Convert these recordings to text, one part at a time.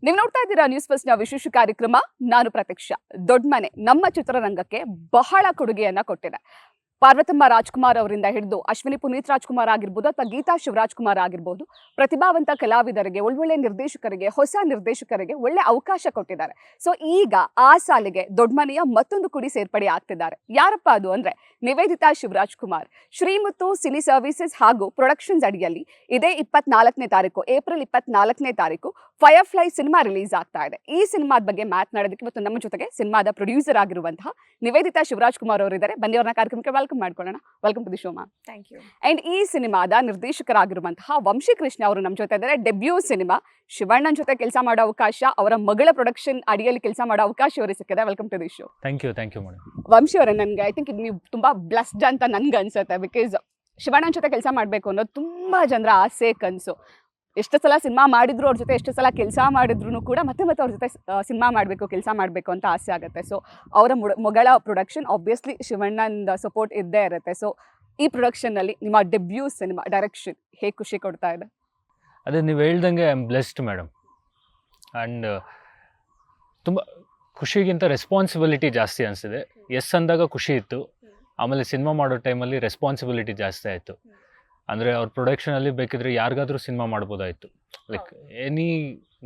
ನೀವು ನೋಡ್ತಾ ಇದ್ದೀರಾ ನ್ಯೂಸ್ ಫಸ್ಟ್ ನ ವಿಶೇಷ ಕಾರ್ಯಕ್ರಮ. ನಾನು ಪ್ರತೀಕ್ಷ. ದೊಡ್ಡ ಮನೆ ನಮ್ಮ ಚಿತ್ರರಂಗಕ್ಕೆ ಬಹಳ ಕೊಡುಗೆಯನ್ನ ಕೊಟ್ಟಿದೆ. ಪಾರ್ವತಮ್ಮ ರಾಜ್ಕುಮಾರ್ ಅವರಿಂದ ಹಿಡಿದು ಅಶ್ವಿನಿ ಪುನೀತ್ ರಾಜ್ಕುಮಾರ್ ಆಗಿರ್ಬೋದು ಅಥವಾ ಗೀತಾ ಶಿವರಾಜ್ ಕುಮಾರ್ ಆಗಿರ್ಬೋದು, ಪ್ರತಿಭಾವಂತ ಕಲಾವಿದರಿಗೆ, ಒಳ್ಳೊಳ್ಳೆ ನಿರ್ದೇಶಕರಿಗೆ, ಹೊಸ ನಿರ್ದೇಶಕರಿಗೆ ಒಳ್ಳೆ ಅವಕಾಶ ಕೊಟ್ಟಿದ್ದಾರೆ. ಸೊ ಈಗ ಆ ಸಾಲಿಗೆ ದೊಡ್ಡ ಮನೆಯ ಮತ್ತೊಂದು ಕುಡಿ ಸೇರ್ಪಡೆ ಆಗ್ತಿದ್ದಾರೆ. ಯಾರಪ್ಪ ಅದು ಅಂದ್ರೆ ನಿವೇದಿತಾ ಶಿವರಾಜ್ ಕುಮಾರ್. ಶ್ರೀಮುತ್ತು ಸಿನಿ ಸರ್ವಿಸಸ್ ಹಾಗೂ ಪ್ರೊಡಕ್ಷನ್ಸ್ ಅಡಿಯಲ್ಲಿ ಇದೇ 24ನೇ ತಾರೀಕು, ಏಪ್ರಿಲ್ 24ನೇ ತಾರೀಕು ಫೈರ್ಫ್ಲೈ ಸಿನಿಮಾ ರಿಲೀಸ್ ಆಗ್ತಾ ಇದೆ. ಈ ಸಿನಿಮಾದ ಬಗ್ಗೆ ಮಾತನಾಡೋದಕ್ಕೆ ಇವತ್ತು ನಮ್ಮ ಜೊತೆಗೆ ಸಿನಿಮಾದ ಪ್ರೊಡ್ಯೂಸರ್ ಆಗಿರುವಂತಹ ನಿವೇದಿತಾ ಶಿವರಾಜ್ ಕುಮಾರ್ ಅವರಿದ್ದಾರೆ. ಬನ್ನಿ ಅವ್ರನ್ನ ಕಾರ್ಯಕ್ರಮಕ್ಕೆ ವೆಲ್ಕಮ್ ಮಾಡ್ಕೊಳ್ಳೋಣ. Welcome to the show ma'am. Thank you. And ಈ ಸಿನಿಮಾದ ನಿರ್ದೇಶಕರಾಗಿರುವಂತಹ ವಂಶಿ ಕೃಷ್ಣ ಅವರು ನಮ್ಮ ಜೊತೆ ಇದ್ದಾರೆ. ಡೆಬ್ಯೂ ಸಿನಿಮಾ, ಶಿವಣ್ಣನ ಜೊತೆ ಕೆಲಸ ಮಾಡೋ ಅವಕಾಶ, ಅವರ ಮಗಳ ಪ್ರೊಡಕ್ಷನ್ ಅಡಿಯಲ್ಲಿ ಕೆಲಸ ಮಾಡೋ ಅವಕಾಶ ಅವರಿಗೆ ಸಿಕ್ಕಿದೆ. Welcome to the show. Thank you madam. Vamshi ಅವರೇ, ನನಗೆ ಐ ಥಿಂಕ್ ನೀವು ತುಂಬಾ ಬ್ಲೆಸ್ಡ್ ಅಂತ ನನ್ಗೆ ಅನ್ಸುತ್ತೆ. ಬಿಕಾಸ್ ಶಿವಣ್ಣನ ಜೊತೆ ಕೆಲಸ ಮಾಡಬೇಕು ಅನ್ನೋದು ತುಂಬಾ ಜನರ ಆಸೆ, ಕನಸು. ಎಷ್ಟು ಸಲ ಸಿನಿಮಾ ಮಾಡಿದ್ರು, ಅವ್ರ ಜೊತೆ ಎಷ್ಟು ಸಲ ಕೆಲಸ ಮಾಡಿದ್ರು ಕೂಡ ಮತ್ತೆ ಅವ್ರ ಜೊತೆ ಸಿನಿಮಾ ಮಾಡಬೇಕು, ಕೆಲಸ ಮಾಡಬೇಕು ಅಂತ ಆಸೆ ಆಗುತ್ತೆ. ಸೊ ಅವರ ಮಗಳ ಪ್ರೊಡಕ್ಷನ್ ಆಬ್ವಿಯಸ್ಲಿ ಶಿವಣ್ಣನ ಸಪೋರ್ಟ್ ಇದ್ದೇ ಇರುತ್ತೆ. ಸೊ ಈ ಪ್ರೊಡಕ್ಷನ್ನಲ್ಲಿ ನಿಮ್ಮ ಡೆಬ್ಯೂ ಸಿನಿಮಾ ಡೈರೆಕ್ಷನ್ ಹೇಗೆ ಖುಷಿ ಕೊಡ್ತಾ ಇದೆ? ಅದೇ ನೀವು ಹೇಳ್ದಂಗೆ I am blessed madam. And ತುಂಬ ಖುಷಿಗಿಂತ ರೆಸ್ಪಾನ್ಸಿಬಿಲಿಟಿ ಜಾಸ್ತಿ ಅನಿಸಿದೆ. ಎಸ್ ಅಂದಾಗ ಖುಷಿ ಇತ್ತು, ಆಮೇಲೆ ಸಿನಿಮಾ ಮಾಡೋ ಟೈಮಲ್ಲಿ ರೆಸ್ಪಾನ್ಸಿಬಿಲಿಟಿ ಜಾಸ್ತಿ ಆಯಿತು. ಅಂದರೆ ಅವ್ರ ಪ್ರೊಡಕ್ಷನಲ್ಲಿ ಬೇಕಿದ್ರೆ ಯಾರಿಗಾದ್ರೂ ಸಿನಿಮಾ ಮಾಡ್ಬೋದಾಯಿತು, like any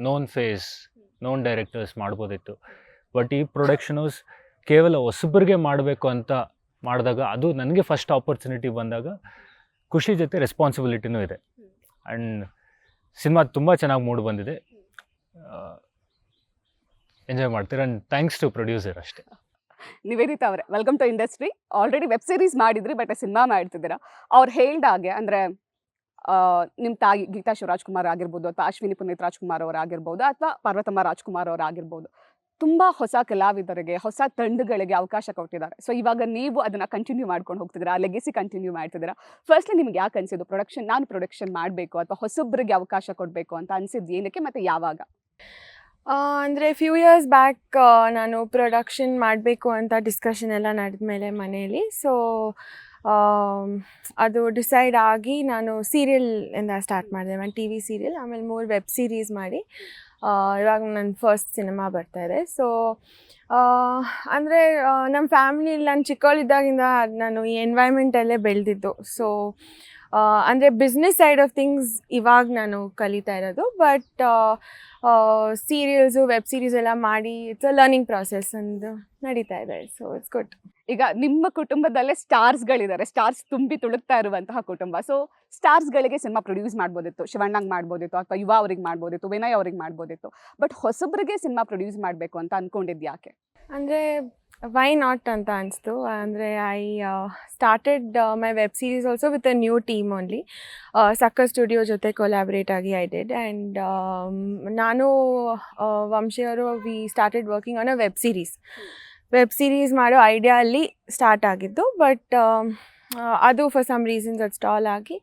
known face, known directors ಮಾಡ್ಬೋದಿತ್ತು. ಬಟ್ ಈ ಪ್ರೊಡಕ್ಷನಸ್ ಕೇವಲ ಹೊಸಬ್ರಿಗೆ ಮಾಡಬೇಕು ಅಂತ ಮಾಡಿದಾಗ, ಅದು ನನಗೆ ಫಸ್ಟ್ ಆಪರ್ಚುನಿಟಿ ಬಂದಾಗ ಖುಷಿ ಜೊತೆ ರೆಸ್ಪಾನ್ಸಿಬಿಲಿಟಿನೂ ಇದೆ. ಆ್ಯಂಡ್ ಸಿನಿಮಾ ತುಂಬ ಚೆನ್ನಾಗಿ ಮೂಡಿ ಬಂದಿದೆ, ಎಂಜಾಯ್ ಮಾಡ್ತೀರ. ಆ್ಯಂಡ್ ಥ್ಯಾಂಕ್ಸ್ ಟು ಪ್ರೊಡ್ಯೂಸರ್ ಅಷ್ಟೇ. ನಿವೇದಿತಾ ಅವರೇ, welcome to industry. Already web series ಮಾಡಿದ್ರಿ, ಬಟ್ ಸಿನಿಮಾ ಮಾಡ್ತಿದ್ದೀರಾ. ಅವ್ರು ಹೇಳ್ದಾಗೆ ಅಂದರೆ ನಿಮ್ಮ ತಾಯಿ ಗೀತಾ ಶಿವರಾಜ್ ಕುಮಾರ್ ಆಗಿರ್ಬೋದು, ಅಥವಾ ಅಶ್ವಿನಿ ಪುನೀತ್ ರಾಜ್ಕುಮಾರ್ ಅವರಾಗಿರ್ಬೋದು, ಅಥವಾ ಪಾರ್ವತಮ್ಮ ರಾಜ್ಕುಮಾರ್ ಅವರಾಗಿರ್ಬೋದು, ತುಂಬ ಹೊಸ ಕಲಾವಿದರಿಗೆ, ಹೊಸ ತಂಡಗಳಿಗೆ ಅವಕಾಶ ಕೊಟ್ಟಿದ್ದಾರೆ. ಸೊ ಇವಾಗ ನೀವು ಅದನ್ನು ಕಂಟಿನ್ಯೂ ಮಾಡ್ಕೊಂಡು ಹೋಗ್ತಿದ್ದೀರಾ, ಆ ಲೆಗೆಸಿ ಕಂಟಿನ್ಯೂ ಮಾಡ್ತಿದ್ದೀರಾ. ಫಸ್ಟ್ಲಿ ನಿಮ್ಗೆ ಯಾಕೆ ಅನಿಸಿದ್ದು ನಾನು ಪ್ರೊಡಕ್ಷನ್ ಮಾಡಬೇಕು ಅಥವಾ ಹೊಸೊಬ್ಬರಿಗೆ ಅವಕಾಶ ಕೊಡಬೇಕು ಅಂತ ಅನಿಸಿದ್ದು ಏನಕ್ಕೆ ಮತ್ತು ಯಾವಾಗ? ಅಂದರೆ ಫ್ಯೂ ಇಯರ್ಸ್ ಬ್ಯಾಕ್ ನಾನು ಪ್ರೊಡಕ್ಷನ್ ಮಾಡಬೇಕು ಅಂತ ಡಿಸ್ಕಷನ್ ಎಲ್ಲ ನಡೆದ ಮೇಲೆ ಮನೆಯಲ್ಲಿ, ಸೊ ಅದು ಡಿಸೈಡ್ ಆಗಿ ನಾನು ಸೀರಿಯಲಿಂದ ಸ್ಟಾರ್ಟ್ ಮಾಡಿದೆ. ಒಂದು ಟಿ ವಿ ಸೀರಿಯಲ್, ಆಮೇಲೆ 3 ವೆಬ್ ಸೀರೀಸ್ ಮಾಡಿ ಇವಾಗ ನನ್ನ ಫಸ್ಟ್ ಸಿನಿಮಾ ಬರ್ತಾಯಿದೆ. ಸೊ ಅಂದರೆ ನಮ್ಮ ಫ್ಯಾಮಿಲಿಯಲ್ಲಿ ನಾನು ಚಿಕ್ಕವಳಿದ್ದಾಗಿಂದ ನಾನು ಈ ಎನ್ವೈರ್ಮೆಂಟಲ್ಲೇ ಬೆಳೆದಿದ್ದು. ಸೊ ಅಂದರೆ ಬಿಸ್ನೆಸ್ ಸೈಡ್ ಆಫ್ ಥಿಂಗ್ಸ್ ಇವಾಗ ನಾನು ಕಲಿತಾ ಇರೋದು. ಬಟ್ ಸೀರಿಯಲ್ಸು, ವೆಬ್ ಸೀರೀಸ್ ಎಲ್ಲ ಮಾಡಿ ಇಟ್ಸ್ ಅ ಲರ್ನಿಂಗ್ ಪ್ರಾಸೆಸ್ ಅಂದು ನಡೀತಾ ಇದೆ. So it's good. ಈಗ ನಿಮ್ಮ ಕುಟುಂಬದಲ್ಲೇ ಸ್ಟಾರ್ಸ್ಗಳಿದ್ದಾರೆ, ಸ್ಟಾರ್ಸ್ ತುಂಬಿ ತುಳುಕ್ತಾ ಇರುವಂತಹ ಕುಟುಂಬ. ಸೊ ಸ್ಟಾರ್ಸ್ಗಳಿಗೆ ಸಿನಿಮಾ ಪ್ರೊಡ್ಯೂಸ್ ಮಾಡ್ಬೋದಿತ್ತು, ಶಿವಣ್ಣಂಗೆ ಮಾಡ್ಬೋದಿತ್ತು, ಅಥವಾ ಯುವ ಅವ್ರಿಗೆ ಮಾಡ್ಬೋದಿತ್ತು, ವಿನಯ್ ಅವ್ರಿಗೆ ಮಾಡ್ಬೋದಿತ್ತು. ಬಟ್ ಹೊಸಬ್ರಿಗೆ ಸಿನಿಮಾ ಪ್ರೊಡ್ಯೂಸ್ ಮಾಡಬೇಕು ಅಂತ ಅಂದ್ಕೊಂಡಿದ್ದು ಯಾಕೆ? ಅಂದರೆ ವೈ ನಾಟ್ ಅಂತ ಅನಿಸ್ತು. ಅಂದರೆ I started my web series also with a new team only. ಸಕ್ಕರ್ ಸ್ಟುಡಿಯೋ ಜೊತೆ ಕೊಲ್ಯಾಬ್ರೇಟ್ ಆಗಿ ಐ ಡಿಡ್. ಆ್ಯಂಡ್ ನಾನು ವಂಶಿಯವರು we started working on a web series ಮಾಡೋ ಐಡಿಯಾ ಅಲ್ಲಿ ಸ್ಟಾರ್ಟ್ ಆಗಿದ್ದು. ಬಟ್ ಅದು ಫಾರ್ ಸಮ್ ರೀಸನ್ಸ್ ಅದು ಸ್ಟಾಲ್ ಆಗಿ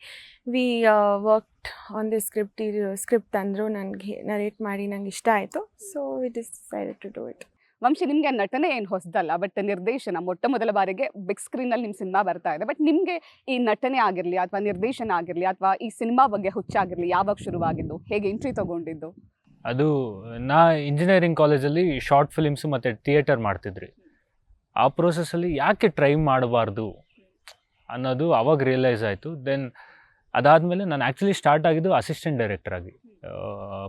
we worked on the script ತಂದರು, ನನಗೆ ನರೇಟ್ ಮಾಡಿ ನಂಗೆ ಇಷ್ಟ ಆಯಿತು. So we decided to do it. Vamshi, ನಿಮಗೆ ನಟನೆ ಏನು ಹೊಸದಲ್ಲ, ಬಟ್ ನಿರ್ದೇಶನ ಮೊಟ್ಟ ಮೊದಲ ಬಾರಿಗೆ ಬಿಗ್ ಸ್ಕ್ರೀನಲ್ಲಿ ನಿಮ್ಮ ಸಿನಿಮಾ ಬರ್ತಾ ಇದೆ. ಬಟ್ ನಿಮಗೆ ಈ ನಟನೆ ಆಗಿರಲಿ ಅಥವಾ ನಿರ್ದೇಶನ ಆಗಿರಲಿ ಅಥವಾ ಈ ಸಿನಿಮಾ ಬಗ್ಗೆ ಹುಚ್ಚಾಗಿರಲಿ ಯಾವಾಗ ಶುರುವಾಗಿದ್ದು, ಹೇಗೆ ಎಂಟ್ರಿ ತೊಗೊಂಡಿದ್ದು? ಅದು ನಾ ಇಂಜಿನಿಯರಿಂಗ್ ಕಾಲೇಜಲ್ಲಿ ಶಾರ್ಟ್ ಫಿಲಿಮ್ಸು ಮತ್ತು ಥಿಯೇಟರ್ ಮಾಡ್ತಿದ್ರಿ. ಆ ಪ್ರೋಸೆಸ್ಸಲ್ಲಿ ಯಾಕೆ ಟ್ರೈ ಮಾಡಬಾರ್ದು ಅನ್ನೋದು ಅವಾಗ ರಿಯಲೈಸ್ ಆಯಿತು. ದೆನ್ ಅದಾದಮೇಲೆ ನಾನು ಆ್ಯಕ್ಚುಲಿ ಸ್ಟಾರ್ಟ್ ಆಗಿದ್ದು ಅಸಿಸ್ಟೆಂಟ್ ಡೈರೆಕ್ಟರ್ ಆಗಿ.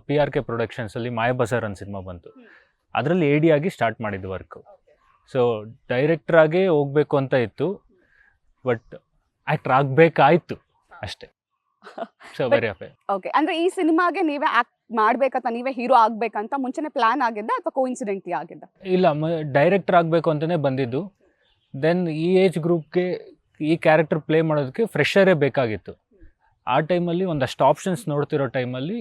PRK ಪ್ರೊಡಕ್ಷನ್ಸಲ್ಲಿ ಮಾಯ ಬಜಾರ್ ಅಂತ ಸಿನಿಮಾ ಬಂತು, ಅದರಲ್ಲಿ AD ಆಗಿ ಸ್ಟಾರ್ಟ್ ಮಾಡಿದ್ದು ವರ್ಕು. ಸೊ ಡೈರೆಕ್ಟ್ರಾಗೇ ಹೋಗಬೇಕು ಅಂತ ಇತ್ತು, ಬಟ್ ಆ್ಯಕ್ಟ್ರ್ ಆಗಬೇಕಾಯ್ತು ಅಷ್ಟೇ. So very happy. ಓಕೆ, ಅಂದರೆ ಈ ಸಿನಿಮಾಗೆ ನೀವೇ ಆ್ಯಕ್ಟ್ ಮಾಡಬೇಕಂತ, ನೀವೇ ಹೀರೋ ಆಗಬೇಕಂತ ಮುಂಚೆನೇ ಪ್ಲ್ಯಾನ್ ಆಗಿದ್ದ ಅಥವಾ ಕೋಇನ್ಸಿಡೆಂಟ್ಲಿ ಆಗಿದ್ದ? ಇಲ್ಲ, ಡೈರೆಕ್ಟರ್ ಆಗಬೇಕು ಅಂತಲೇ ಬಂದಿದ್ದು. ದೆನ್ ಈ ಏಜ್ ಗ್ರೂಪ್ಗೆ ಈ ಕ್ಯಾರೆಕ್ಟರ್ ಪ್ಲೇ ಮಾಡೋದಕ್ಕೆ ಫ್ರೆಷರೇ ಬೇಕಾಗಿತ್ತು. ಆ ಟೈಮಲ್ಲಿ ಒಂದಷ್ಟು ಆಪ್ಷನ್ಸ್ ನೋಡ್ತಿರೋ ಟೈಮಲ್ಲಿ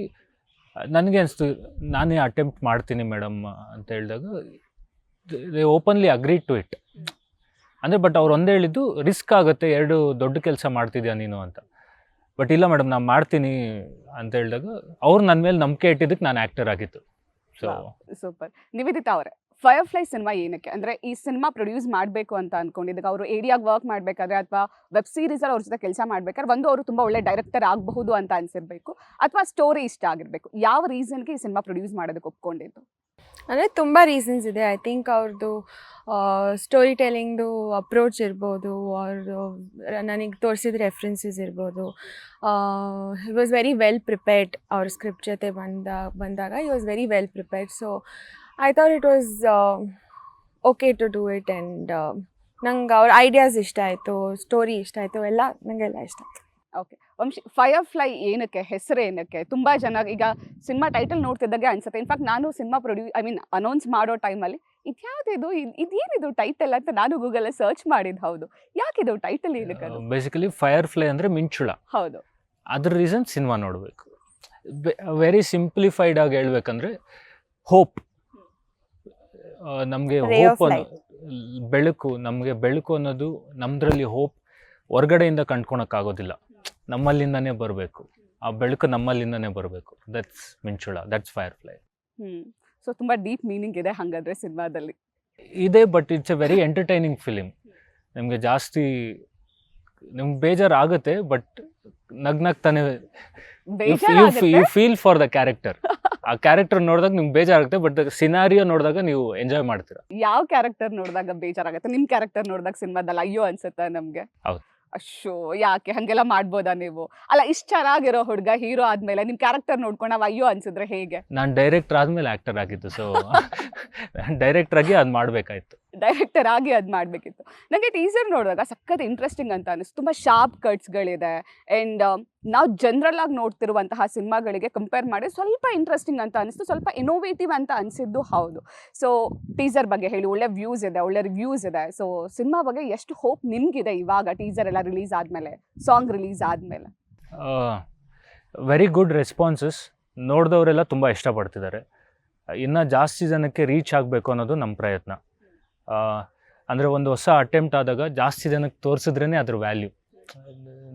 ನನಗೆ ಅನಿಸ್ತು ನಾನೇ ಅಟೆಂಪ್ಟ್ ಮಾಡ್ತೀನಿ ಮೇಡಮ್ ಅಂತ ಹೇಳಿದಾಗ they openly agreed to it. ಅಂದರೆ ಬಟ್ ಅವ್ರು ಒಂದೇ ಹೇಳಿದ್ದು ರಿಸ್ಕ್ ಆಗುತ್ತೆ, 2 ದೊಡ್ಡ ಕೆಲಸ ಮಾಡ್ತಿದ್ಯಾ ನೀನು ಅಂತ. ಬಟ್ ಇಲ್ಲ ಮೇಡಮ್ ನಾನು ಮಾಡ್ತೀನಿ ಅಂತ ಹೇಳಿದಾಗ ಅವ್ರು ನನ್ನ ಮೇಲೆ ನಂಬಿಕೆ ಇಟ್ಟಿದ್ದಕ್ಕೆ ನಾನು ಆ್ಯಕ್ಟರ್ ಆಗಿತ್ತು. So super. ನಿವೇದಿತಾ ಅವರೇ, ಫೈರ್ಫ್ಲೈ ಸಿನಿಮಾ ಏನಕ್ಕೆ ಅಂದ್ರೆ ಈ ಸಿನಿಮಾ ಪ್ರೊಡ್ಯೂಸ್ ಮಾಡಬೇಕು ಅಂತ ಅನ್ಕೊಂಡಿದ್ದಾಗ ಅವರು ಏರಿಯಾಗಿ ವರ್ಕ್ ಮಾಡಬೇಕಾದ್ರೆ ಅಥವಾ ವೆಬ್ ಸೀರೀಸ್ ಅಲ್ಲಿ ಅವ್ರ ಜೊತೆ ಕೆಲಸ ಮಾಡ್ಬೇಕಾದ್ರೆ ಒಂದು ಅವರು ತುಂಬಾ ಒಳ್ಳೆ ಡೈರೆಕ್ಟರ್ ಆಗಬಹುದು ಅಂತ ಅನ್ಸಿರ್ಬೇಕು ಅಥವಾ ಸ್ಟೋರಿ ಇಷ್ಟ ಆಗಿರ್ಬೇಕು. ಯಾವ ರೀಸನ್ಗೆ ಈ ಸಿನಿಮಾ ಪ್ರೊಡ್ಯೂಸ್ ಮಾಡೋದಕ್ಕೆ ಒಪ್ಕೊಂಡಿದ್ದು? ಅಂದರೆ ತುಂಬ ರೀಸನ್ಸ್ ಇದೆ. ಐ ಥಿಂಕ್ ಅವ್ರದ್ದು ಸ್ಟೋರಿ ಟೆಲ್ಲಿಂಗ್ದು ಅಪ್ರೋಚ್ ಇರ್ಬೋದು, ಅವ್ರದ್ದು ನನಗೆ ತೋರಿಸಿದ ರೆಫರೆನ್ಸಸ್ ಇರ್ಬೋದು. He was very well prepared. ಅವ್ರ ಸ್ಕ್ರಿಪ್ಟ್ ಜೊತೆ ಬಂದಾಗ he was very well prepared. So I thought it was okay to do it. And ನಂಗೆ ಅವ್ರ ಐಡಿಯಾಸ್ ಇಷ್ಟ ಆಯಿತು, ಸ್ಟೋರಿ ಇಷ್ಟ ಆಯಿತು, ನನಗೆಲ್ಲ ಇಷ್ಟ ಆಯಿತು. ಓಕೆ ವಂಶಿ, ಫೈರ್ಫ್ಲೈ ಏನಕ್ಕೆ, ಹೆಸರು ಏನಕ್ಕೆ? ತುಂಬ ಜನ ಈಗ ಸಿನಿಮಾ ಟೈಟಲ್ ನೋಡ್ತಿದ್ದಾಗೆ ಅನ್ಸುತ್ತೆ. ಇನ್ಫ್ಯಾಕ್ಟ್ ನಾನು ಸಿನಿಮಾ ಅನೌನ್ಸ್ ಮಾಡೋ ಟೈಮಲ್ಲಿ ಇದ್ಯಾವುದಿದು, ಇದೇನಿದು ಟೈಟಲ್ ಅಂತ ನಾನು ಗೂಗಲಲ್ಲಿ ಸರ್ಚ್ ಮಾಡಿದ್ದು. ಹೌದು, ಯಾಕಿದು ಟೈಟಲ್ ಏನಕ್ಕೆ? ಅದು ಬೇಸಿಕಲಿ ಫೈರ್ಫ್ಲೈ ಅಂದರೆ ಮಿಂಚುಳ. ಹೌದು, ಅದ್ರ ರೀಸನ್ ಸಿನಿಮಾ ನೋಡಬೇಕು. ವೆರಿ ಸಿಂಪ್ಲಿಫೈಡ್ ಆಗಿ ಹೇಳ್ಬೇಕಂದ್ರೆ ಹೋಪ್. ನಮಗೆ Ray of ಹೋಪ್ ಬೆಳಕು, ನಮಗೆ ಬೆಳಕು ಅನ್ನೋದು ನಮ್ಮದ್ರಲ್ಲಿ ಹೋಪ್ ಹೊರಗಡೆಯಿಂದ ಕಂಡ್ಕೊಳಕ್ಕಾಗೋದಿಲ್ಲ, ನಮ್ಮಲ್ಲಿಂದನೇ ಬರಬೇಕು. ಆ ಬೆಳಕು ನಮ್ಮಲ್ಲಿಂದನೇ ಬರಬೇಕು. ದಟ್ಸ್ ಮಿಂಚುಳ, ದಟ್ಸ್ ಫೈರ್ಫ್ಲೈ. ಸೊ ತುಂಬ ಡೀಪ್ ಮೀನಿಂಗ್ ಇದೆ ಹಾಗಾದ್ರೆ ಸಿನಿಮಾದಲ್ಲಿ. ಇದೆ, but it's a very entertaining film. ನಿಮಗೆ ಜಾಸ್ತಿ ನಿಮ್ಗೆ ಬೇಜಾರು ಆಗುತ್ತೆ, ಬಟ್ ನಗ್ನಗ್ತಾನೆ you feel for the character. ಆ ಕ್ಯಾರೆಕ್ಟರ್ ನೋಡಿದಾಗ ನಿಮ್ಗೆ ಬೇಜಾರಾಗುತ್ತೆ, ಬಟ್ ಸಿನಾರಿಯೋ ನೋಡಿದಾಗ ನೀವು ಎಂಜಾಯ್ ಮಾಡ್ತೀರಾ. ಯಾವ ಕ್ಯಾರೆಕ್ಟರ್ ನೋಡಿದಾಗ ಬೇಜಾರಾಗುತ್ತೆ? ನಿಮ್ ಕ್ಯಾರೆಕ್ಟರ್ ನೋಡಿದಾಗ ಸಿನಿಮಾದಲ್ಲಿ ಅಯ್ಯೋ ಅನ್ಸುತ್ತಾ ನಮ್ಗೆ? ಹೌದು. ಅಶ್ಶೋ, ಯಾಕೆ ಹಂಗೆಲ್ಲ ಮಾಡ್ಬೋದಾ ನೀವು? ಅಲ್ಲ, ಇಷ್ಟು ಚೆನ್ನಾಗಿರೋ ಹುಡುಗ ಹೀರೋ ಆದ್ಮೇಲೆ ನಿಮ್ ಕ್ಯಾರೆಕ್ಟರ್ ನೋಡ್ಕೊಂಡು ನಾವು ಅಯ್ಯೋ ಅನ್ಸಿದ್ರೆ ಹೇಗೆ? ನಾನು ಡೈರೆಕ್ಟರ್ ಆದ್ಮೇಲೆ ಆಕ್ಟರ್ ಆಗಿದ್ದು, ಸೊ ಡೈರೆಕ್ಟರ್ ಆಗಿ ಅದು ಮಾಡ್ಬೇಕಾಯ್ತು. ಡೈರೆಕ್ಟರ್ ಆಗಿ ಅದು ಮಾಡಬೇಕಿತ್ತು. ನನಗೆ ಟೀಸರ್ ನೋಡಿದಾಗ ಸಖತ್ ಇಂಟ್ರೆಸ್ಟಿಂಗ್ ಅಂತ ಅನಿಸ್ತು. ತುಂಬ ಶಾರ್ಪ್ ಕಟ್ಸ್ಗಳಿದೆ. ಆ್ಯಂಡ್ ನಾವು ಜನರಲ್ ಆಗಿ ನೋಡ್ತಿರುವಂತಹ ಸಿನಿಮಾಗಳಿಗೆ ಕಂಪೇರ್ ಮಾಡಿ ಸ್ವಲ್ಪ ಇಂಟ್ರೆಸ್ಟಿಂಗ್ ಅಂತ ಅನಿಸ್ತು, ಸ್ವಲ್ಪ ಇನೋವೇಟಿವ್ ಅಂತ ಅನಿಸಿದ್ದು ಹೌದು. ಸೊ ಟೀಸರ್ ಬಗ್ಗೆ ಹೇಳಿ. ಒಳ್ಳೆ ವ್ಯೂಸ್ ಇದೆ, ಒಳ್ಳೆ ರಿವ್ಯೂಸ್ ಇದೆ. ಸೊ ಸಿನಿಮಾ ಬಗ್ಗೆ ಎಷ್ಟು ಹೋಪ್ ನಿಮಗಿದೆ ಇವಾಗ ಟೀಸರ್ ಎಲ್ಲ ರಿಲೀಸ್ ಆದಮೇಲೆ, ಸಾಂಗ್ ರಿಲೀಸ್ ಆದಮೇಲೆ? Very good responses. ನೋಡಿದವರೆಲ್ಲ ತುಂಬ ಇಷ್ಟಪಡ್ತಿದ್ದಾರೆ. ಇನ್ನು ಜಾಸ್ತಿ ಜನಕ್ಕೆ ರೀಚ್ ಆಗಬೇಕು ಅನ್ನೋದು ನಮ್ಮ ಪ್ರಯತ್ನ. ಅಂದರೆ ಒಂದು ಹೊಸ ಅಟೆಂಪ್ಟ್ ಆದಾಗ ಜಾಸ್ತಿ ಜನಕ್ಕೆ ತೋರಿಸಿದ್ರೇ ಅದ್ರ ವ್ಯಾಲ್ಯೂ.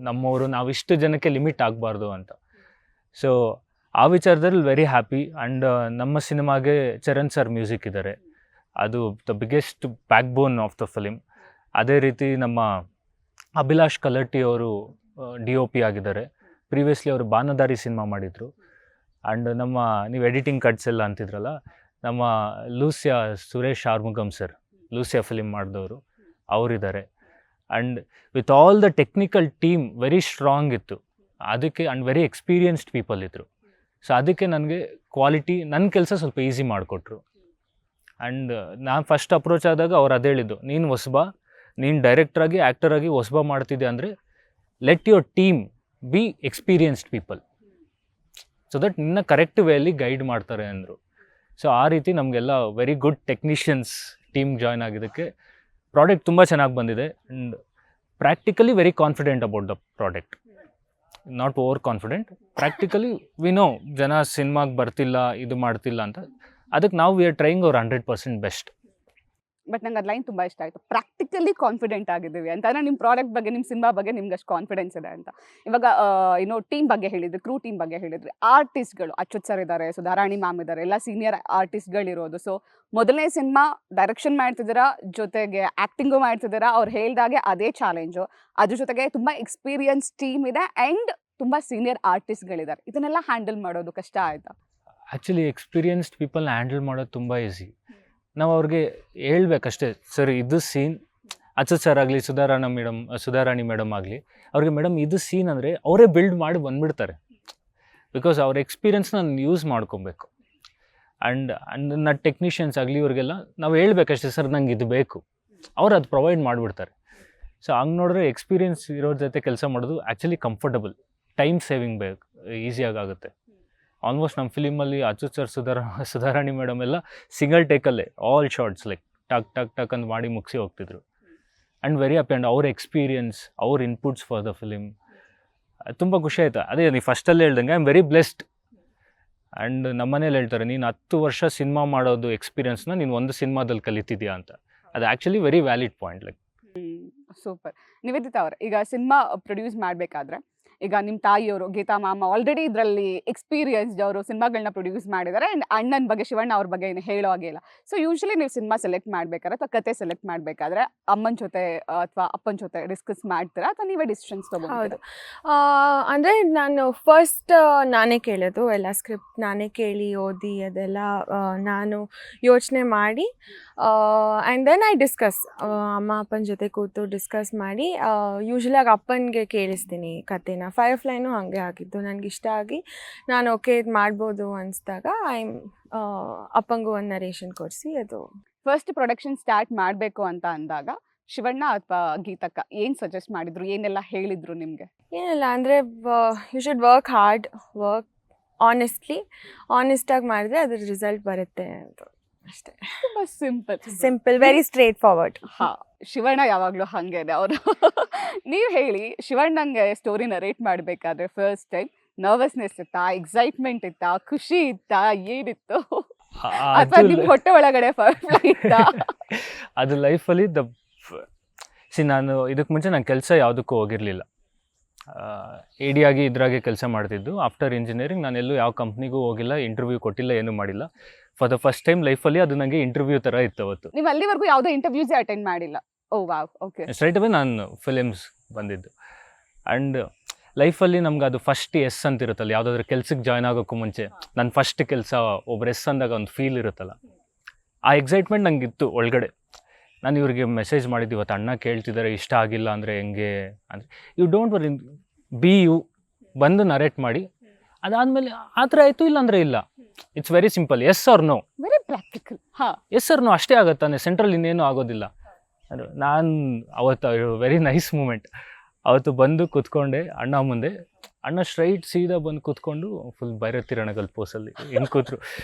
ನಮ್ಮವರು ನಾವು ಇಷ್ಟು ಜನಕ್ಕೆ ಲಿಮಿಟ್ ಆಗಬಾರ್ದು ಅಂತ. ಸೊ ಆ ವಿಚಾರದಲ್ಲಿ ವೆರಿ ಹ್ಯಾಪಿ. ಆ್ಯಂಡ್ ನಮ್ಮ ಸಿನಿಮಾಗೆ ಚರಣ್ ಸರ್ ಮ್ಯೂಸಿಕ್ ಇದ್ದಾರೆ. ಅದು the biggest back bone of the film. ಅದೇ ರೀತಿ ನಮ್ಮ ಅಭಿಲಾಷ್ ಕಲಟ್ಟಿ ಅವರು DOP ಆಗಿದ್ದಾರೆ. ಪ್ರೀವಿಯಸ್ಲಿ ಅವರು ಬಾನದಾರಿ ಸಿನಿಮಾ ಮಾಡಿದರು. ಆ್ಯಂಡ್ ನಮ್ಮ ನೀವು ಎಡಿಟಿಂಗ್ ಕಟ್ಸ್ ಎಲ್ಲ ಅಂತಿದ್ರಲ್ಲ, ನಮ್ಮ Lucia Suresh Arumugam sir, Lucia film ಮಾಡಿದವರು, ಅವರಿದ್ದಾರೆ. And with all the technical team very strong ಇತ್ತು ಅದಕ್ಕೆ. ಆ್ಯಂಡ್ ವೆರಿ ಎಕ್ಸ್ಪೀರಿಯನ್ಸ್ಡ್ ಪೀಪಲ್ ಇದ್ದರು. ಸೊ ಅದಕ್ಕೆ ನನಗೆ ಕ್ವಾಲಿಟಿ, ನನ್ನ ಕೆಲಸ ಸ್ವಲ್ಪ ಈಸಿ ಮಾಡಿಕೊಟ್ರು. ಆ್ಯಂಡ್ ನಾನು ಫಸ್ಟ್ ಅಪ್ರೋಚ್ ಆದಾಗ ಅವ್ರು ಅದು ಹೇಳಿದ್ದು, ನೀನು ಹೊಸಬ, ನೀನು ಡೈರೆಕ್ಟ್ರಾಗಿ ಆ್ಯಕ್ಟರಾಗಿ ಹೊಸಬ ಮಾಡ್ತಿದ್ದೆ ಅಂದರೆ let your team B experienced people, so that ನಿನ್ನ ಕರೆಕ್ಟ್ ವೇಯಲ್ಲಿ ಗೈಡ್ ಮಾಡ್ತಾರೆ ಅಂದರು. ಸೊ ಆ ರೀತಿ ನಮಗೆಲ್ಲ very good technicians team join ಆಗಿದ್ದಕ್ಕೆ ಪ್ರಾಡಕ್ಟ್ ತುಂಬ ಚೆನ್ನಾಗಿ ಬಂದಿದೆ. And practically very confident about the product, not over confident. Practically we know ಜನ ಸಿನಿಮಾಗೆ ಬರ್ತಿಲ್ಲ, ಇದು ಮಾಡ್ತಿಲ್ಲ ಅಂತ. ಅದಕ್ಕೆ ನಾವು ವಿ ಆರ್ ಟ್ರೈಯಿಂಗ್ ಅವ್ರ 100% ಬೆಸ್ಟ್. ಬಟ್ ನಂಗೆ ಅದು ಲೈನ್ ತುಂಬ ಇಷ್ಟ ಆಯಿತು, ಪ್ರಾಕ್ಟಿಕಲಿ ಕಾನ್ಫಿಡೆಂಟ್ ಆಗಿದ್ದೀವಿ ಅಂತ. ಅಂದರೆ ನಿಮ್ಮ ಪ್ರಾಡಕ್ಟ್ ಬಗ್ಗೆ, ನಿಮ್ಮ ಸಿನಿಮಾ ಬಗ್ಗೆ ನಿಮ್ಗೆ ಅಷ್ಟು ಕಾನ್ಫಿಡೆನ್ಸ್ ಇದೆ ಅಂತ. ಇವಾಗ ಟೀಮ್ ಬಗ್ಗೆ ಹೇಳಿದ್ರಿ, ಕ್ರೂ ಟೀಮ್ ಬಗ್ಗೆ ಹೇಳಿದ್ರಿ. ಆರ್ಟಿಸ್ಟ್ಗಳು ಅಚ್ಯುತ್ ಸರ್ ಇದ್ದಾರೆ, ಸುಧಾರಾಣಿ ಮ್ಯಾಮ್ ಇದ್ದಾರೆ, ಎಲ್ಲ ಸೀನಿಯರ್ ಆರ್ಟಿಸ್ಟ್ಗಳಿರೋದು. ಸೊ ಮೊದಲನೇ ಸಿನಿಮಾ ಡೈರೆಕ್ಷನ್ ಮಾಡ್ತಿದ್ದೀರಾ, ಜೊತೆಗೆ ಆ್ಯಕ್ಟಿಂಗು ಮಾಡ್ತಿದ್ದೀರಾ. ಅವ್ರು ಹೇಳ್ದಾಗೆ ಅದೇ ಚಾಲೆಂಜು. ಅದ್ರ ಜೊತೆಗೆ ತುಂಬ ಎಕ್ಸ್ಪೀರಿಯನ್ಸ್ ಟೀಮ್ ಇದೆ ಆ್ಯಂಡ್ ತುಂಬ ಸೀನಿಯರ್ ಆರ್ಟಿಸ್ಟ್ಗಳಿದ್ದಾರೆ. ಇದನ್ನೆಲ್ಲ ಹ್ಯಾಂಡಲ್ ಮಾಡೋದು ಕಷ್ಟ ಆಯಿತಾ? ಆ್ಯಕ್ಚುಲಿ ಎಕ್ಸ್ಪೀರಿಯನ್ಸ್ಡ್ ಪೀಪಲ್ನ ಹ್ಯಾಂಡಲ್ ಮಾಡೋದು ತುಂಬ ಈಸಿ. ನಾವು ಅವ್ರಿಗೆ ಹೇಳ್ಬೇಕಷ್ಟೇ, ಸರ್ ಇದು ಸೀನ್, ಅಚ್ಯುತ್ ಸರ್ ಆಗಲಿ, ಸುಧಾರಾಣಿ ಮೇಡಮ್ ಆಗಲಿ, ಅವ್ರಿಗೆ ಮೇಡಮ್ ಇದು ಸೀನ್ ಅಂದರೆ ಅವರೇ ಬಿಲ್ಡ್ ಮಾಡಿ ಬಂದುಬಿಡ್ತಾರೆ. ಬಿಕಾಸ್ ಅವ್ರ ಎಕ್ಸ್ಪೀರಿಯನ್ಸ್ನ ಯೂಸ್ ಮಾಡ್ಕೊಬೇಕು. ಆ್ಯಂಡ್ ನನ್ನ ಟೆಕ್ನಿಷಿಯನ್ಸ್ ಆಗಲಿ, ಇವ್ರಿಗೆಲ್ಲ ನಾವು ಹೇಳ್ಬೇಕಷ್ಟೇ, ಸರ್ ನಂಗೆ ಇದು ಬೇಕು, ಅವ್ರು ಅದು ಪ್ರೊವೈಡ್ ಮಾಡಿಬಿಡ್ತಾರೆ. ಸೊ ಹಂಗೆ ನೋಡಿದ್ರೆ ಎಕ್ಸ್ಪೀರಿಯನ್ಸ್ ಇರೋರ ಜೊತೆ ಕೆಲಸ ಮಾಡೋದು ಆ್ಯಕ್ಚುಲಿ ಕಂಫರ್ಟಬಲ್, ಟೈಮ್ ಸೇವಿಂಗ್ ಬೇಕು, ಈಸಿಯಾಗುತ್ತೆ. ಆಲ್ಮೋಸ್ಟ್ ನಮ್ಮ ಫಿಲಿಮಲ್ಲಿ ಅಚ್ಯುತ್ ಸರ್, ಸುಧಾರಾಣಿ ಮೇಡಮ್ ಎಲ್ಲ ಸಿಂಗಲ್ ಟೇಕಲ್ಲೇ ಆಲ್ ಶಾರ್ಟ್ಸ್ ಲೈಕ್ ಟಕ್ ಟಕ್ ಟಕ್ ಅಂತ ಮಾಡಿ ಮುಗಿಸಿ ಹೋಗ್ತಿದ್ರು. And very happy. ಆ್ಯಂಡ್ ಅವ್ರ ಎಕ್ಸ್ಪೀರಿಯನ್ಸ್, ಅವ್ರ ಇನ್ಪುಟ್ಸ್ ಫಾರ್ ದ ಫಿಲಿಮ್ ತುಂಬ ಖುಷಿ ಆಯಿತು. ಅದೇ ನೀವು ಫಸ್ಟಲ್ಲಿ ಹೇಳ್ದಂಗೆ I am very blessed. And ನಮ್ಮನೇಲಿ ಹೇಳ್ತಾರೆ, ನೀನು 10 ವರ್ಷ ಸಿನಿಮಾ ಮಾಡೋದು ಎಕ್ಸ್ಪೀರಿಯನ್ಸ್ನ ನೀನು ಒಂದು ಸಿನಿಮಾದಲ್ಲಿ ಕಲಿತಿದ್ಯಾ ಅಂತ. ಅದು actually very valid point. Like super. Niveditha ಅವರೇ, ಈಗ ಸಿನಿಮಾ ಪ್ರೊಡ್ಯೂಸ್ ಮಾಡಬೇಕಾದ್ರೆ ಈಗ ನಿಮ್ಮ ತಾಯಿಯವರು ಗೀತಾ ಮ್ಯಾಮ್ ಆಲ್ರೆಡಿ ಇದರಲ್ಲಿ ಎಕ್ಸ್ಪೀರಿಯನ್ಸ್ಡ್ ಅವರು ಸಿನಿಮಾಗಳನ್ನ ಪ್ರೊಡ್ಯೂಸ್ ಮಾಡಿದ್ದಾರೆ ಆ್ಯಂಡ್ ಅಣ್ಣನ ಬಗ್ಗೆ ಶಿವಣ್ಣ ಅವ್ರ ಬಗ್ಗೆ ಏನು ಹೇಳೋ ಹಾಗೆ ಇಲ್ಲ. ಸೊ ಯೂಶ್ವಲಿ ನೀವು ಸಿನಿಮಾ ಸೆಲೆಕ್ಟ್ ಮಾಡ್ಬೇಕಾದ್ರೆ ಅಥವಾ ಕತೆ ಸೆಲೆಕ್ಟ್ ಮಾಡಬೇಕಾದ್ರೆ ಅಮ್ಮನ ಜೊತೆ ಅಥವಾ ಅಪ್ಪನ ಜೊತೆ ಡಿಸ್ಕಸ್ ಮಾಡ್ತೀರಾ ಅಥವಾ ನೀವೇ ಡಿಸಿಷನ್ಸ್ ಹೌದು. ತಗೊಂಡು? ಅಂದರೆ ನಾನು ಫಸ್ಟ್ ನಾನೇ ಕೇಳೋದು, ಎಲ್ಲ ಸ್ಕ್ರಿಪ್ಟ್ ನಾನೇ ಕೇಳಿ ಓದಿ ಅದೆಲ್ಲ ನಾನು ಯೋಚನೆ ಮಾಡಿ ಆ್ಯಂಡ್ ದೆನ್ ಐ ಡಿಸ್ಕಸ್ ಅಮ್ಮ ಅಪ್ಪನ ಜೊತೆ ಕೂತು ಡಿಸ್ಕಸ್ ಮಾಡಿ ಯೂಶ್ವಲಾಗಿ ಅಪ್ಪನಿಗೆ ಕೇಳಿಸ್ತೀನಿ ಕತೆನ. ಫೈರ್ಫ್ಲೈನು ಹಾಗೆ ಆಗಿದ್ದು, ನನಗೆ ಇಷ್ಟ ಆಗಿ ನಾನು ಓಕೆ ಇದು ಮಾಡ್ಬೋದು ಅನಿಸ್ದಾಗ ಅಪ್ಪಂಗೂ ಒಂದು ನರೇಷನ್ ಕೊಡಿಸಿ ಅದು. ಫಸ್ಟ್ ಪ್ರೊಡಕ್ಷನ್ ಸ್ಟಾರ್ಟ್ ಮಾಡಬೇಕು ಅಂತ ಅಂದಾಗ ಶಿವಣ್ಣ ಅಥವಾ ಗೀತಕ್ಕ ಏನು ಸಜೆಸ್ಟ್ ಮಾಡಿದ್ರು, ಏನೆಲ್ಲ ಹೇಳಿದ್ರು ನಿಮಗೆ? ಏನಿಲ್ಲ ಅಂದರೆ you should work hard, work ಆನೆಸ್ಟಾಗಿ ಮಾಡಿದ್ರೆ ಅದ್ರ ರಿಸಲ್ಟ್ ಬರುತ್ತೆ ಅಂತ ಅಷ್ಟೇ. ತುಂಬಾ ಸಿಂಪಲ್, ವೆರಿ ಸ್ಟ್ರೇಟ್ ಫಾರ್ವರ್ಡ್. ಹಾ, ಶಿವಣ್ಣ ಯಾವಾಗಲೂ ಹಾಗೇನೆ ಅವರು. ನೀವು ಹೇಳಿ, ಶಿವಣ್ಣಂಗೆ ಸ್ಟೋರಿ ನರೇಟ್ ಮಾಡಬೇಕಾದ್ರೆ ಫಸ್ಟ್ ಟೈಮ್ ನರ್ವಸ್ನೆಸ್ ಇತ್ತಾ, ಎಕ್ಸೈಟ್ಮೆಂಟ್ ಇತ್ತಾ, ಖುಷಿ ಇತ್ತಾ, ಏನಿತ್ತು? ಅಥವಾ ನಿಮ್ಮ ಹೊಟ್ಟೆ ಒಳಗಡೆ ಇತ್ತಾ? ಅದು ಲೈಫಲ್ಲಿ ನಾನು ಇದಕ್ಕೆ ಮುಂಚೆ ನಾನು ಕೆಲಸ ಯಾವುದಕ್ಕೂ ಹೋಗಿರಲಿಲ್ಲ. AD ಇದ್ರಾಗೆ ಕೆಲಸ ಮಾಡ್ತಿದ್ದು. ಆಫ್ಟರ್ ಇಂಜಿನಿಯರಿಂಗ್ ನಾನು ಎಲ್ಲೂ ಯಾವ ಕಂಪ್ನಿಗೂ ಹೋಗಿಲ್ಲ, ಇಂಟರ್ವ್ಯೂ ಕೊಟ್ಟಿಲ್ಲ, ಏನೂ ಮಾಡಿಲ್ಲ. ಫಾರ್ ದ ಫಸ್ಟ್ ಟೈಮ್ ಲೈಫಲ್ಲಿ ಅದು ನನಗೆ ಇಂಟರ್ವ್ಯೂ ಥರ ಇತ್ತು ಅವತ್ತು. ನೀವು ಅಲ್ಲಿವರೆಗೂ ಯಾವುದೋ ಇಂಟರ್ವ್ಯೂಸೇ ಅಟೆಂಡ್ ಮಾಡಿಲ್ಲ? ಓ ವಾವ್, ಓಕೆ. ಸ್ಟ್ರೈಟ್ ಅವೇ ನಾನು ಫಿಲಿಮ್ಸ್ ಬಂದಿದ್ದು. ಆ್ಯಂಡ್ ಲೈಫಲ್ಲಿ ನಮ್ಗೆ ಅದು ಫಸ್ಟ್ ಎಸ್ ಅಂತ ಇರುತ್ತಲ್ಲ, ಯಾವುದಾದ್ರೂ ಕೆಲ್ಸಕ್ಕೆ ಜಾಯ್ನ್ ಆಗೋಕ್ಕೂ ಮುಂಚೆ ನನ್ನ ಫಸ್ಟ್ ಕೆಲಸ ಒಬ್ಬರು ಎಸ್ ಅಂದಾಗ ಒಂದು ಫೀಲ್ ಇರುತ್ತಲ್ಲ, ಆ ಎಕ್ಸೈಟ್ಮೆಂಟ್ ನಂಗೆ ಇತ್ತು ಒಳಗಡೆ. ನಾನು ಇವ್ರಿಗೆ ಮೆಸೇಜ್ ಮಾಡಿದ್ದು, ಇವತ್ತು ಅಣ್ಣ ಕೇಳ್ತಿದ್ದಾರೆ, ಇಷ್ಟ ಆಗಿಲ್ಲ ಅಂದರೆ ಹೆಂಗೆ ಅಂದರೆ, you don't worry, be you, ಬಂದು ನರೇಟ್ ಮಾಡಿ, ಅದಾದಮೇಲೆ ಆ ಥರ ಆಯಿತು ಇಲ್ಲ ಅಂದರೆ ಇಲ್ಲ. It's very simple, yes or no, very practical. ಹಾಂ, ಎಸ್ ಆರ್ ನೋ ಅಷ್ಟೇ ಆಗುತ್ತಾನೆ, ಸೆಂಟ್ರಲ್ ಇನ್ನೇನು ಆಗೋದಿಲ್ಲ. ನಾನು ಅವತ್ತು ವೆರಿ ನೈಸ್ ಮೂಮೆಂಟ್. ಅವತ್ತು ಬಂದು ಕೂತ್ಕೊಂಡೆ ಅಣ್ಣ ಮುಂದೆ. ಅಣ್ಣ ಸ್ಟ್ರೈಟ್ ಸೀದಾ ಬಂದು ಕೂತ್ಕೊಂಡು ಫುಲ್ ಬೈರತ್ತಿರಣಗಲ್ ಪೋಸಲ್ಲಿ ಹೆಂಗೆ ಕೂತ್ರು,